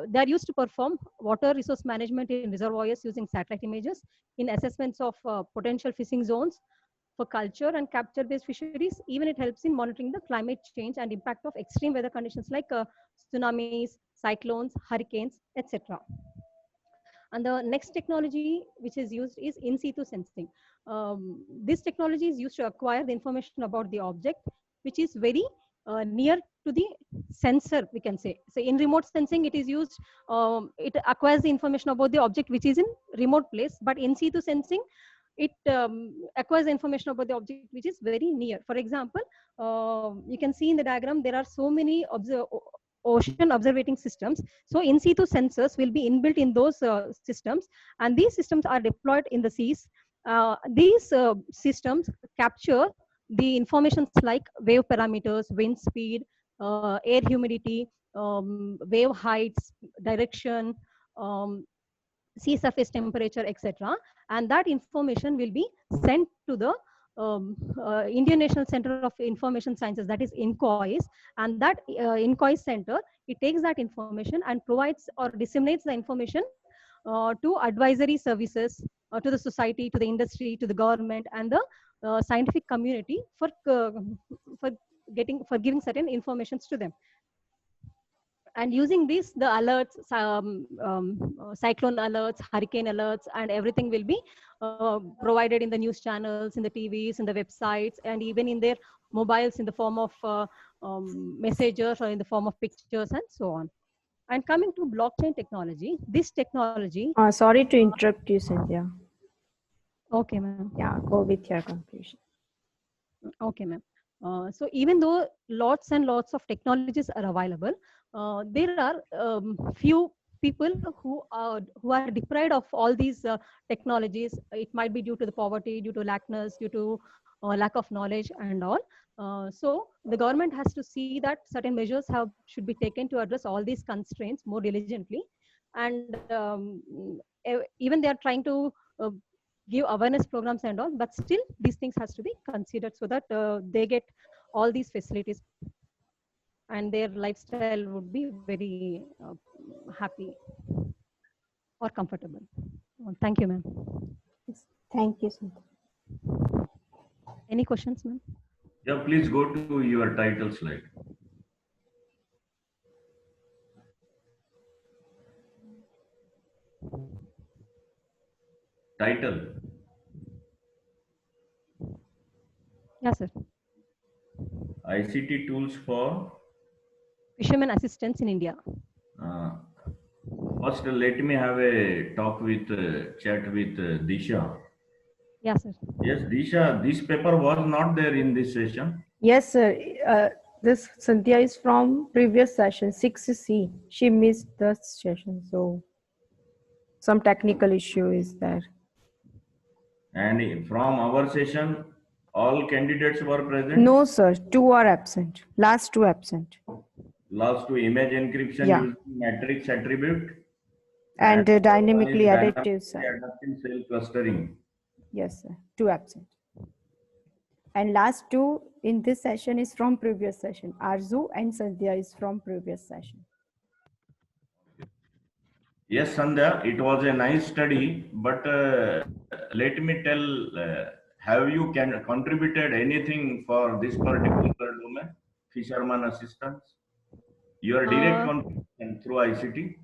they are used to perform water resource management in reservoirs using satellite images, in assessments of potential fishing zones for culture and capture-based fisheries. Even it helps in monitoring the climate change and impact of extreme weather conditions like tsunamis, cyclones, hurricanes, etc. And the next technology which is used is in situ sensing. This technology is used to acquire the information about the object, which is very near to the sensor, we can say. So in remote sensing, it is used, it acquires the information about the object which is in remote place, but in situ sensing, it acquires information about the object which is very near. For example, you can see in the diagram, there are so many ocean observating systems. So in situ sensors will be inbuilt in those systems, and these systems are deployed in the seas. These systems capture the informations like wave parameters, wind speed, air humidity, wave heights, direction, sea surface temperature, etc. And that information will be sent to the Indian National Center of Information Sciences, that is INCOIS. And that INCOIS center, it takes that information and provides or disseminates the information to advisory services, to the society, to the industry, to the government, and the scientific community for giving certain informations to them. And using this, the alerts, cyclone alerts, hurricane alerts, and everything will be provided in the news channels, in the TVs, in the websites, and even in their mobiles in the form of messages or in the form of pictures, and so on. And coming to blockchain technology, this technology... Sorry to interrupt you, Cynthia. Okay, ma'am. Yeah, go with your conclusion. Okay, ma'am. So even though lots and lots of technologies are available, there are few people who are deprived of all these technologies. It might be due to the poverty, due to lackness, due to lack of knowledge and all. So the government has to see that certain measures should be taken to address all these constraints more diligently. And even they are trying to give awareness programs and all, but still these things has to be considered so that they get all these facilities and their lifestyle would be very happy or comfortable. Thank you, ma'am. Thank you, sir. Any questions, ma'am? Yeah, please go to your title slide. Title. Yes, sir. ICT tools for Fisherman assistance in India. uh, first let me have a talk with chat with Disha. Yes, sir. Yes, Disha, this paper was not there in this session. Yes, sir. This Cynthia is from previous session, 6C. She missed the session, so some technical issue is there. And from our session, all candidates were present? No, sir. 2 are absent. Last 2 absent. Last to image encryption using matrix attribute. And dynamically adaptive adaptive cell clustering. Yes, sir. 2 absent. And last 2 in this session is from previous session. Arzu and Sandhya is from previous session. Yes, Sandhya, it was a nice study, but let me tell, have you contributed anything for this particular domain, fisherman assistance? Your direct contribution through ICT?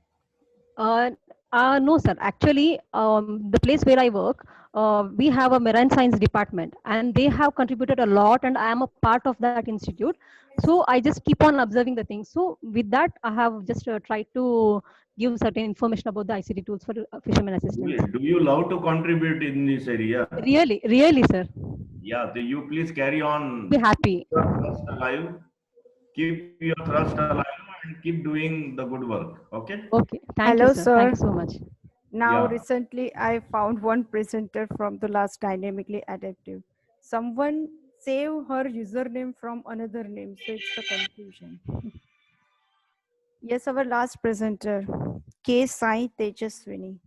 No, sir. Actually, the place where I work, we have a marine science department, and they have contributed a lot, and I am a part of that institute. So I just keep on observing the things. So with that, I have just tried to give certain information about the ICT tools for fisherman assistance. Do you love to contribute in this area? Really, really, sir. Yeah, you please carry on. Be happy. Keep your thrust alive. Keep your thrust alive and keep doing the good work. Okay. Okay. Thank Hello, you, sir. sir. Thank you so much. Now, Yeah. recently, I found one presenter from the last dynamically adaptive. Someone save her username from another name, so it's a confusion. Yes, our last presenter, K. Sai Tejaswini.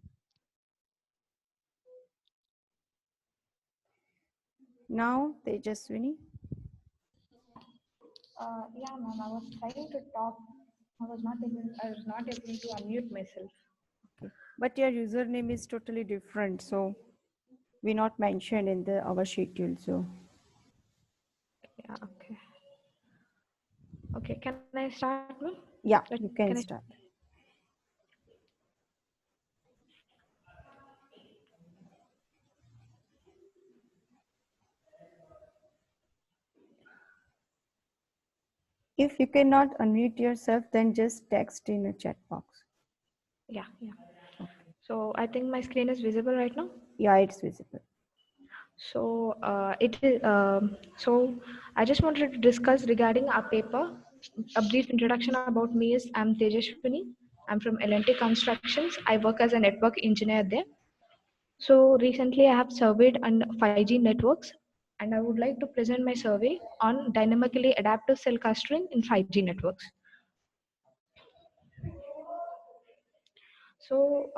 Now, Tejaswini. Yeah, ma'am. I was trying to talk. I was not able to unmute myself. Okay. But your username is totally different, so we not mentioned in our schedule. So Yeah. Okay. Okay. Can I start, ma'am? yeah, you can start. If you cannot unmute yourself, then just text in a chat box. Yeah. Yeah. So I think my screen is visible right now. Yeah, it's visible. So it is. So I just wanted to discuss regarding our paper. A brief introduction about me is I'm Tejaswini. I'm from L&T Constructions. I work as a network engineer there. So recently I have surveyed on 5G networks, and I would like to present my survey on dynamically adaptive cell clustering in 5G networks. So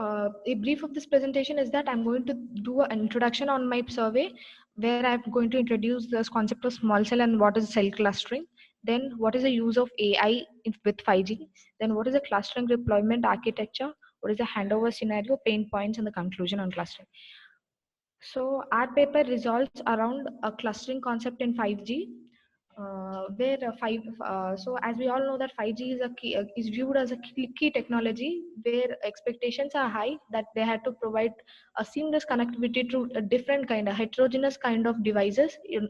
a brief of this presentation is that I'm going to do an introduction on my survey where I'm going to introduce this concept of small cell and what is cell clustering. Then what is the use of AI with 5G? Then what is the clustering deployment architecture? What is the handover scenario, pain points, and the conclusion on clustering? So our paper resolves around a clustering concept in 5G, so as we all know that 5G is viewed as a key technology where expectations are high that they had to provide a seamless connectivity to a different kind of heterogeneous kind of devices in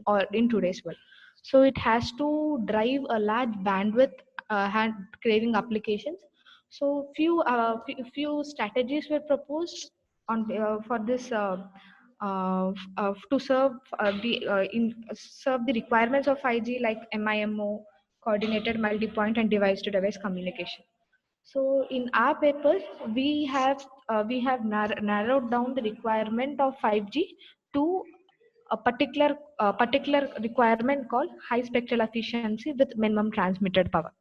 today's world. So it has to drive a large bandwidth hand craving applications. So few strategies were proposed on for this to serve the requirements of 5G like MIMO, coordinated multi-point and device-to-device communication. So in our papers, we have narrowed down the requirement of 5G to particular requirement called high spectral efficiency with minimum transmitted power.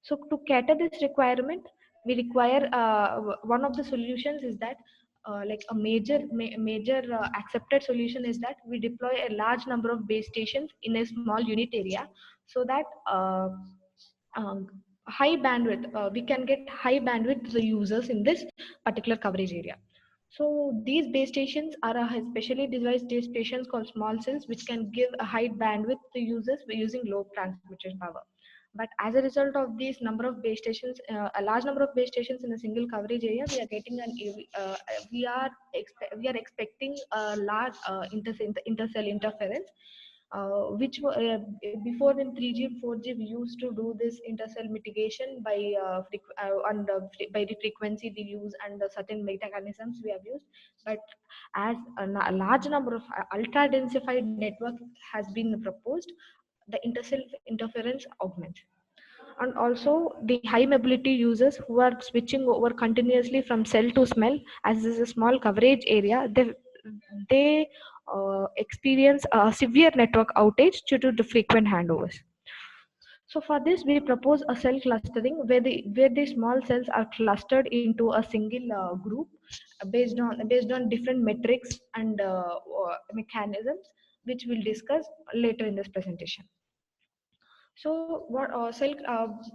So to cater this requirement, we require one of the solutions is that like a major accepted solution is that we deploy a large number of base stations in a small unit area, so that um, high bandwidth we can get high bandwidth to the users in this particular coverage area. So these base stations are a specially devised base stations called small cells, which can give a high bandwidth to users by using low transmission power. But as a result of this number of base stations, a large number of base stations in a single coverage area, we are getting we are expecting a large intercell interference, before in 3G and 4G we used to do this intercell mitigation by by the frequency we use and certain mechanisms we have used. But as a large number of ultra densified network has been proposed, the intercell interference augments. And also the high mobility users who are switching over continuously from cell to smell, as this is a small coverage area, they experience a severe network outage due to the frequent handovers. So for this, we propose a cell clustering where the small cells are clustered into a single group based on different metrics and mechanisms, which we'll discuss later in this presentation. So what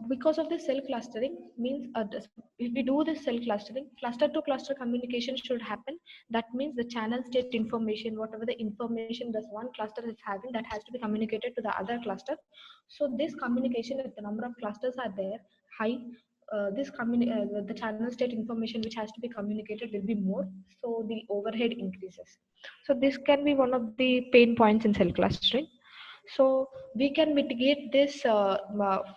because of this cell clustering means if we do this cell clustering, cluster to cluster communication should happen. That means the channel state information, whatever the information that one cluster is having, that has to be communicated to the other cluster. So this communication, if the number of clusters are there high, the channel state information which has to be communicated will be more, so the overhead increases. So this can be one of the pain points in cell clustering. So we can mitigate this.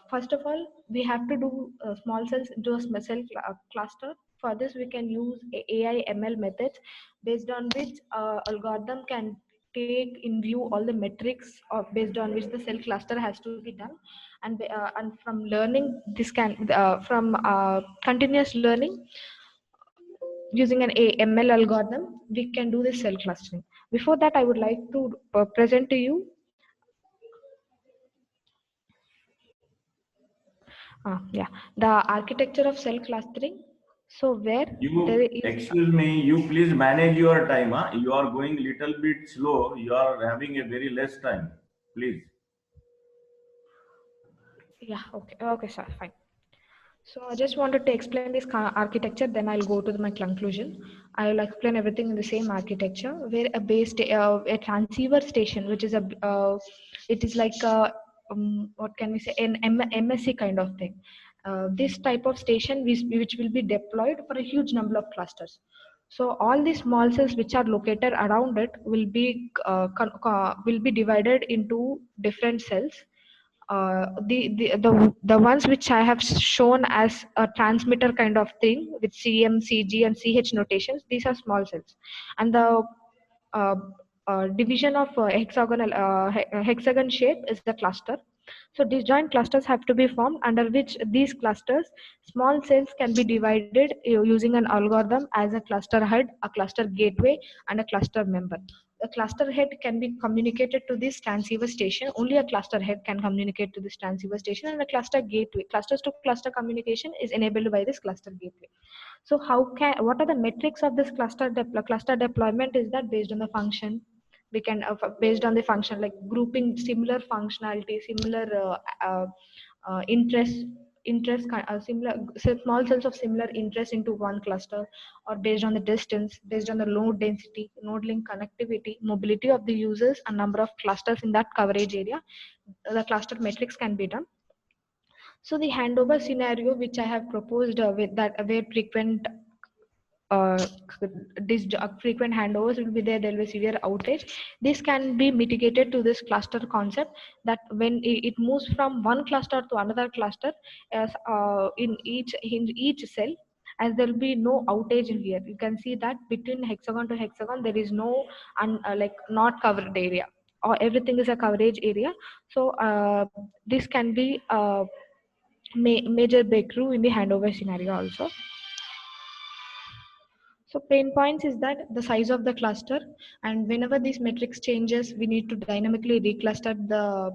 First of all, we have to do small cells into a small cell cluster. For this, we can use AI ML methods, based on which algorithm can take in view all the metrics based on which the cell cluster has to be done. And from learning, this can from continuous learning using an ML algorithm, we can do this cell clustering. Before that, I would like to present to you. Yeah, the architecture of cell clustering. So where there You, is excuse me, you please manage your time. Huh? You are going little bit slow. You are having a very less time. Please. okay, sir, fine. So I just wanted to explain this architecture, then I'll go to my conclusion. I'll explain everything in the same architecture, where a transceiver station, which is it is like a, what can we say, an MSC kind of thing. This type of station which will be deployed for a huge number of clusters. So all the small cells which are located around it will be divided into different cells. The ones which I have shown as a transmitter kind of thing with CM, CG, and CH notations, these are small cells, and the uh, division of hexagon shape is the cluster. So disjoint clusters have to be formed, under which these clusters, small cells can be divided using an algorithm as a cluster head, a cluster gateway, and a cluster member. The cluster head can be communicated to this transceiver station. Only a cluster head can communicate to this transceiver station, and a cluster gateway, clusters to cluster communication, is enabled by this cluster gateway. So what are the metrics of this cluster deployment? Is that based on the function, we can based on the function, like grouping similar functionality, similar similar small cells of similar interest into one cluster, or based on the distance, based on the load density, node link connectivity, mobility of the users, and number of clusters in that coverage area, the cluster metrics can be done. So the handover scenario which I have proposed, with that where uh, frequent handovers will be there, there will be severe outage. This can be mitigated to this cluster concept, that when it moves from one cluster to another cluster, as in each cell, as there will be no outage in here. You can see that between hexagon to hexagon there is no like not covered area, or everything is a coverage area. So this can be a major breakthrough in the handover scenario also. So pain points is that the size of the cluster, and whenever these metrics changes, we need to dynamically recluster the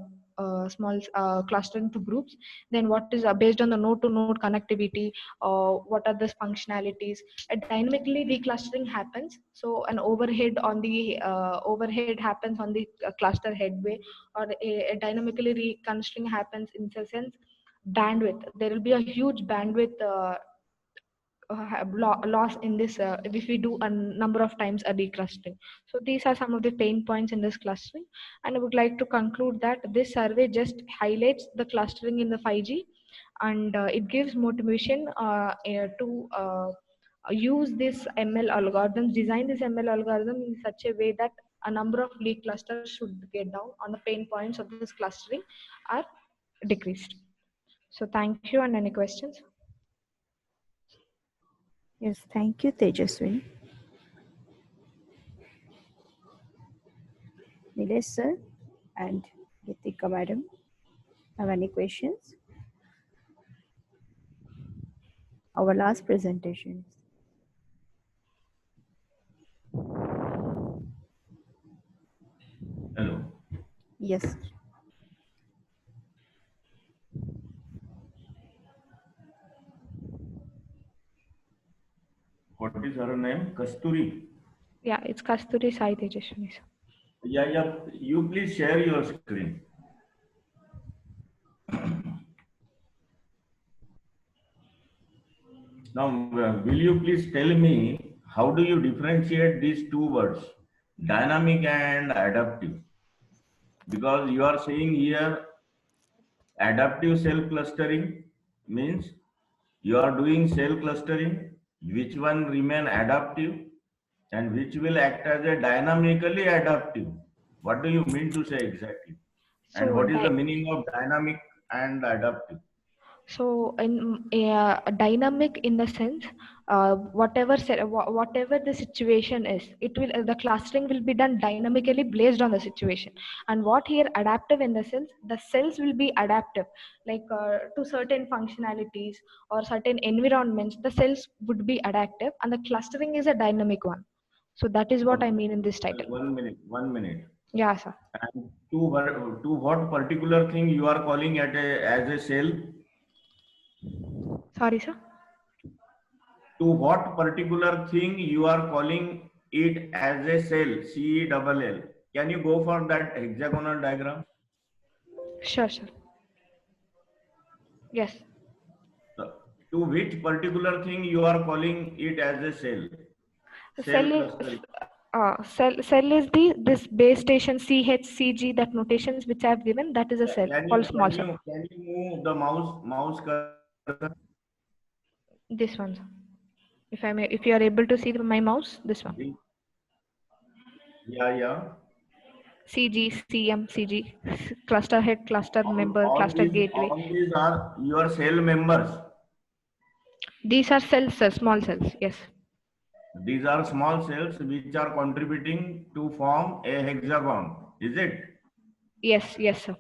small cluster into groups. Then what is based on the node to node connectivity, what are the functionalities, a dynamically reclustering happens. So an overhead on the overhead happens on the cluster headway, or a dynamically reclustering happens in the sense bandwidth. There will be a huge bandwidth loss in this if we do a number of times a declustering. So these are some of the pain points in this clustering, and I would like to conclude that this survey just highlights the clustering in the 5G, and it gives motivation to use this ML algorithms, design this ML algorithm in such a way that a number of leak clusters should get down on the pain points of this clustering are decreased. So thank you, and any questions? Yes, thank you, Tejaswini. Nilesh sir and Ritika madam, have any questions? Our last presentations. Hello. Yes. What is her name? Kasturi. Yeah, it's Kasturi Sai Tejaswini. Yeah. You please share your screen. Now, will you please tell me how do you differentiate these two words, dynamic and adaptive? Because you are saying here adaptive cell clustering means you are doing cell clustering, which one remain adaptive and which will act as a dynamically adaptive. What do you mean to say exactly? And So what is the meaning of dynamic and adaptive? So in a dynamic in the sense, whatever the situation is, it will the clustering will be done dynamically based on the situation. And what here adaptive in the sense, the cells will be adaptive, like to certain functionalities or certain environments. The cells would be adaptive, and the clustering is a dynamic one. So that is what I mean in this title. 1 minute. 1 minute. Yeah, sir. And to what particular thing you are calling as a cell? Sorry, sir. To what particular thing you are calling it as a cell? CELL. Can you go for that hexagonal diagram? Sure, sure. Yes. To which particular thing you are calling it as a cell? Cell clustering. Cell is this base station CHCG, that notations which I have given, that is a cell called small cell. Can you move the mouse cursor? This one, sir. If you are able to see my mouse, this one. Yeah. CG, CM, CG, cluster head, cluster member, cluster gateway. All these are your cell members. These are cells, sir, small cells. Yes. These are small cells which are contributing to form a hexagon. Is it? Yes, sir.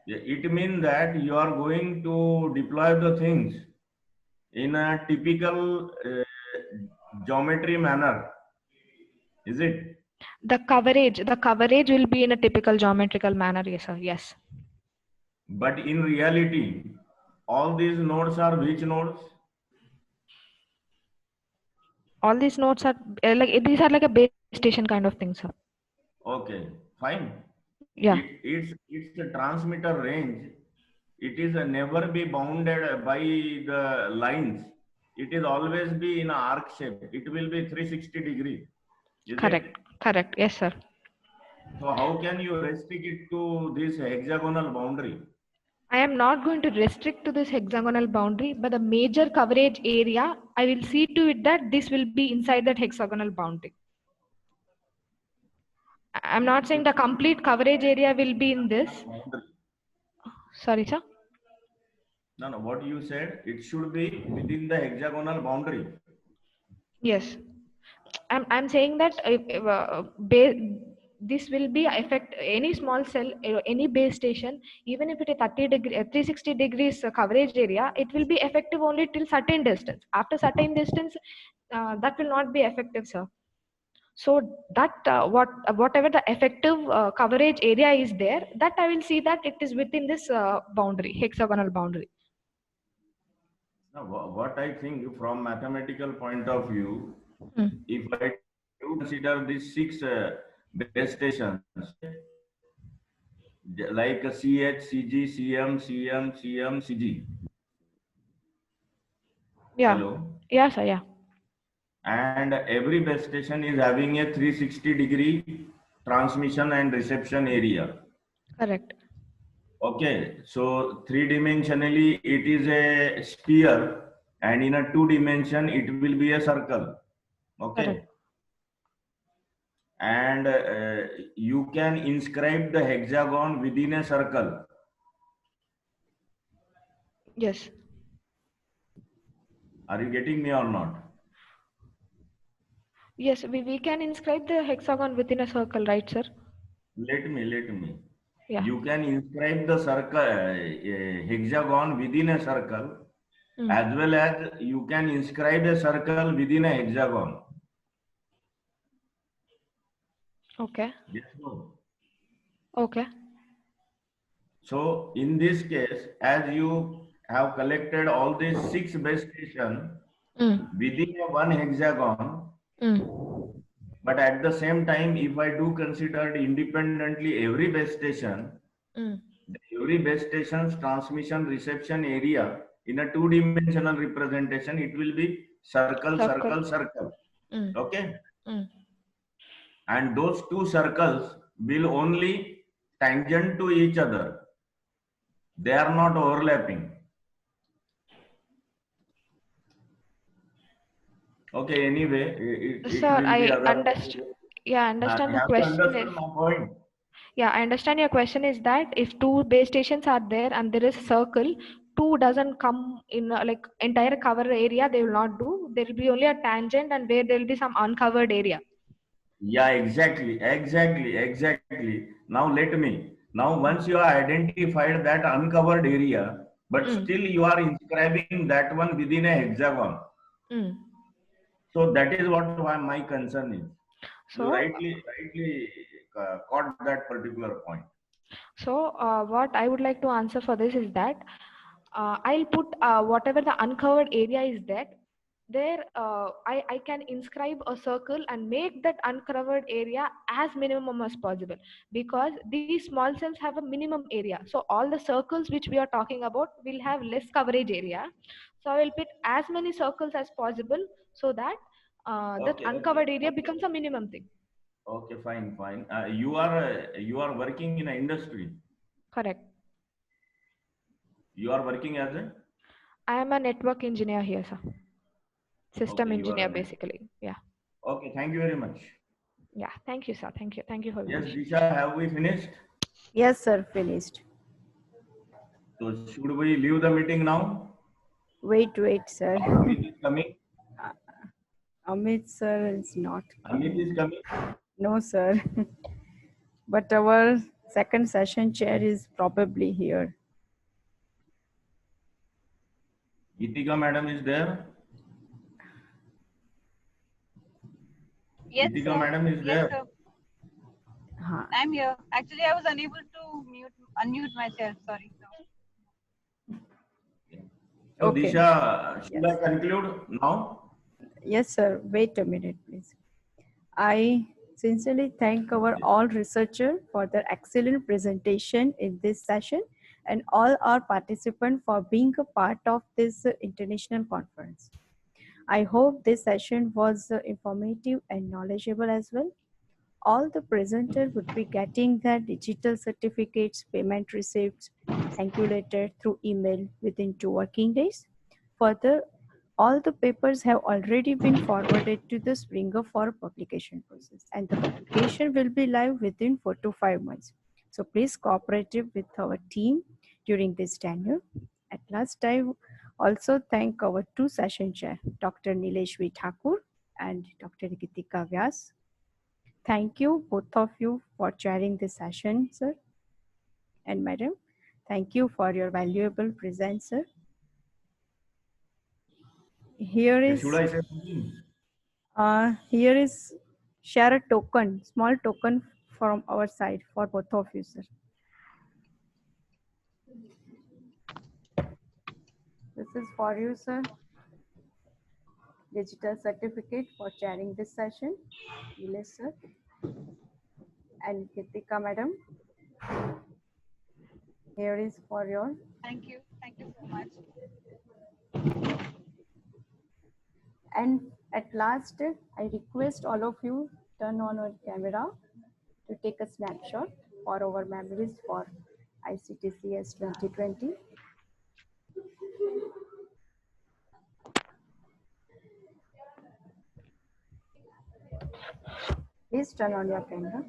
It means that you are going to deploy the things in a typical geometry manner. Is it? The coverage will be in a typical geometrical manner. Yes, sir. Yes. But in reality, all these nodes are which nodes? All these nodes are these are like a base station kind of thing, sir. Okay, fine. Yeah. It's a transmitter range. It is never be bounded by the lines. It is always be in an arc shape. It will be 360 degree. Correct. Yes, sir. So how can you restrict it to this hexagonal boundary? I am not going to restrict to this hexagonal boundary, but the major coverage area, I will see to it that this will be inside that hexagonal boundary. I'm not saying the complete coverage area will be in this. Sorry, sir. No. What you said, it should be within the hexagonal boundary. Yes. I'm saying that this will be affect any small cell, any base station, even if it is 360 degrees coverage area, it will be effective only till certain distance. After certain distance, that will not be effective, sir. So that whatever the effective coverage area is there, that I will see that it is within this boundary, hexagonal boundary. Now, what I think from mathematical point of view, if I do consider these six base stations, like CH, CG, CM, CM, CM, CG. Yeah. Hello. Yeah, sir. Yeah. And every base station is having a 360-degree transmission and reception area. Correct. Okay, so three-dimensionally it is a sphere, and in a two-dimension it will be a circle. Okay. Correct. And you can inscribe the hexagon within a circle. Yes. Are you getting me or not? Yes, we can inscribe the hexagon within a circle, right, sir? Let me. Yeah. You can inscribe the circle, hexagon within a circle, as well as you can inscribe a circle within a hexagon. Okay. Yes, no. Okay. So in this case, as you have collected all these six base stations within a one hexagon, but at the same time, if I do consider independently every base station, every base station's transmission reception area in a two-dimensional representation, it will be circle, circle, circle. Okay? And those two circles will only tangent to each other. They are not overlapping. Okay, anyway, it Sir, will be I other. understand. Yeah, I understand I the have to question understand is. my point. Yeah, I understand your question is that if two base stations are there and there is a circle, two doesn't come in like entire cover area, they will not do. There will be only a tangent and where there will be some uncovered area. Yeah, exactly. Now let me. Now once you have identified that uncovered area, but still you are inscribing that one within a hexagon. So that is what my concern is. So You rightly caught that particular point. So what I would like to answer for this is that I'll put whatever the uncovered area is there I can inscribe a circle and make that uncovered area as minimum as possible, because these small cells have a minimum area. So all the circles which we are talking about will have less coverage area. So I will put as many circles as possible so that that uncovered area becomes a minimum thing. Okay, fine. You are working in an industry. Correct. You are working as a. I am a network engineer here, sir. System Okay, you are engineer, a basically. Yeah. Okay, thank you very much. Yeah. Thank you, sir. Thank you. Thank you for the Yes, question. Disha, have we finished? Yes, sir, finished. So should we leave the meeting now? Wait, sir. Amit is coming. Amit, sir, is not coming. Amit is coming. No, sir. But our second session chair is probably here. Geetika madam is there. Yes, Geetika sir. madam is Yes, there. sir. I'm here. Actually, I was unable to unmute myself. Sorry. So Okay. Disha, should Yes. I conclude now? Yes, sir. Wait a minute, please. I sincerely thank our all researchers for their excellent presentation in this session and all our participants for being a part of this international conference. I hope this session was informative and knowledgeable as well. All the presenters would be getting their digital certificates, payment receipts, thank you letter through email within 2 working days. Further, all the papers have already been forwarded to the Springer for publication process, and the publication will be live within 4 to 5 months. So please cooperate with our team during this tenure. At last, I also thank our two session chair, Dr. Nilesh V. Thakur and Dr. Gitika Vyas. Thank you, both of you, for chairing this session, sir. And madam, thank you for your valuable presence, sir. Here is. Should I say something? Here is share a token, small token from our side for both of you, sir. This is for you, sir. Digital certificate for chairing this session. Nilesh, sir. And Kritika, madam. Here is for your. Thank you. Thank you so much. And at last, I request all of you turn on your camera to take a snapshot for our memories for ICTCS 2020. Please turn on your camera.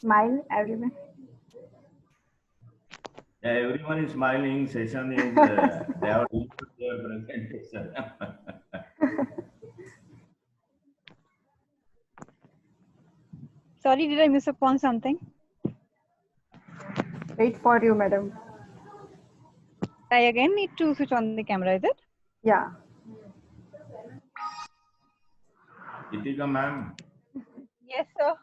Smile, everyone. Yeah, everyone is smiling. Session is they have delivered their presentation. Sorry, did I miss upon something? Wait for you, madam. I again need to switch on the camera, is it? Yeah. Itika ma'am. Yes, sir.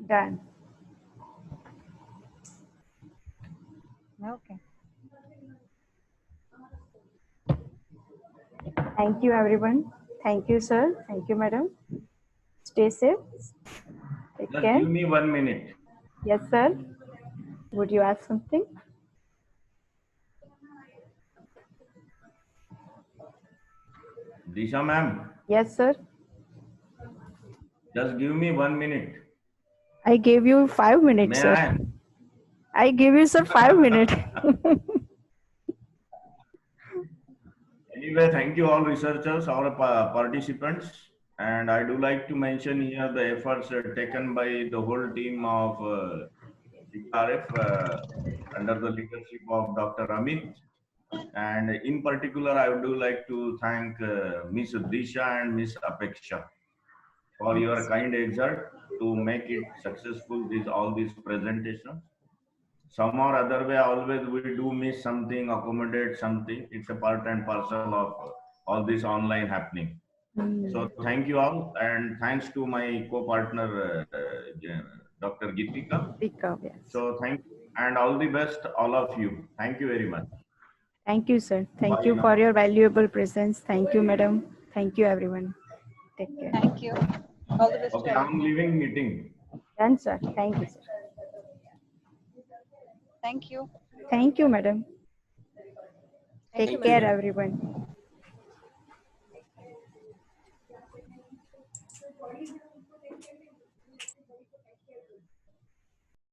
Done. Okay. Thank you, everyone. Thank you, sir. Thank you, madam. Stay safe. Take Just care. give me 1 minute. Yes, sir. Would you ask something? Disha ma'am, Yes, sir. just give me 1 minute. I gave you 5 minutes, May sir. I? I give you, sir, 5 minutes. Anyway, thank you all researchers, all participants. And I do like to mention here the efforts taken by the whole team of CRF under the leadership of Dr. Amit. And in particular, I would like to thank Miss Disha and Miss Apeksha for your kind exert to make it successful, all these presentations. Some or other way, always we do miss something, accommodate something. It's a part and parcel of all this online happening. So thank you all, and thanks to my co-partner, Dr. Gitika. Yes. So thank you, and all the best, all of you. Thank you very much. Thank you, sir. Thank Bye you now. for your valuable presence. Thank you, madam. Thank you, everyone. Take care. Thank you. All the best Okay, to all of I'm you. leaving meeting. Done, sir. Thank you, sir. Thank you. Thank you, madam. Thank Take you, care, madam. everyone.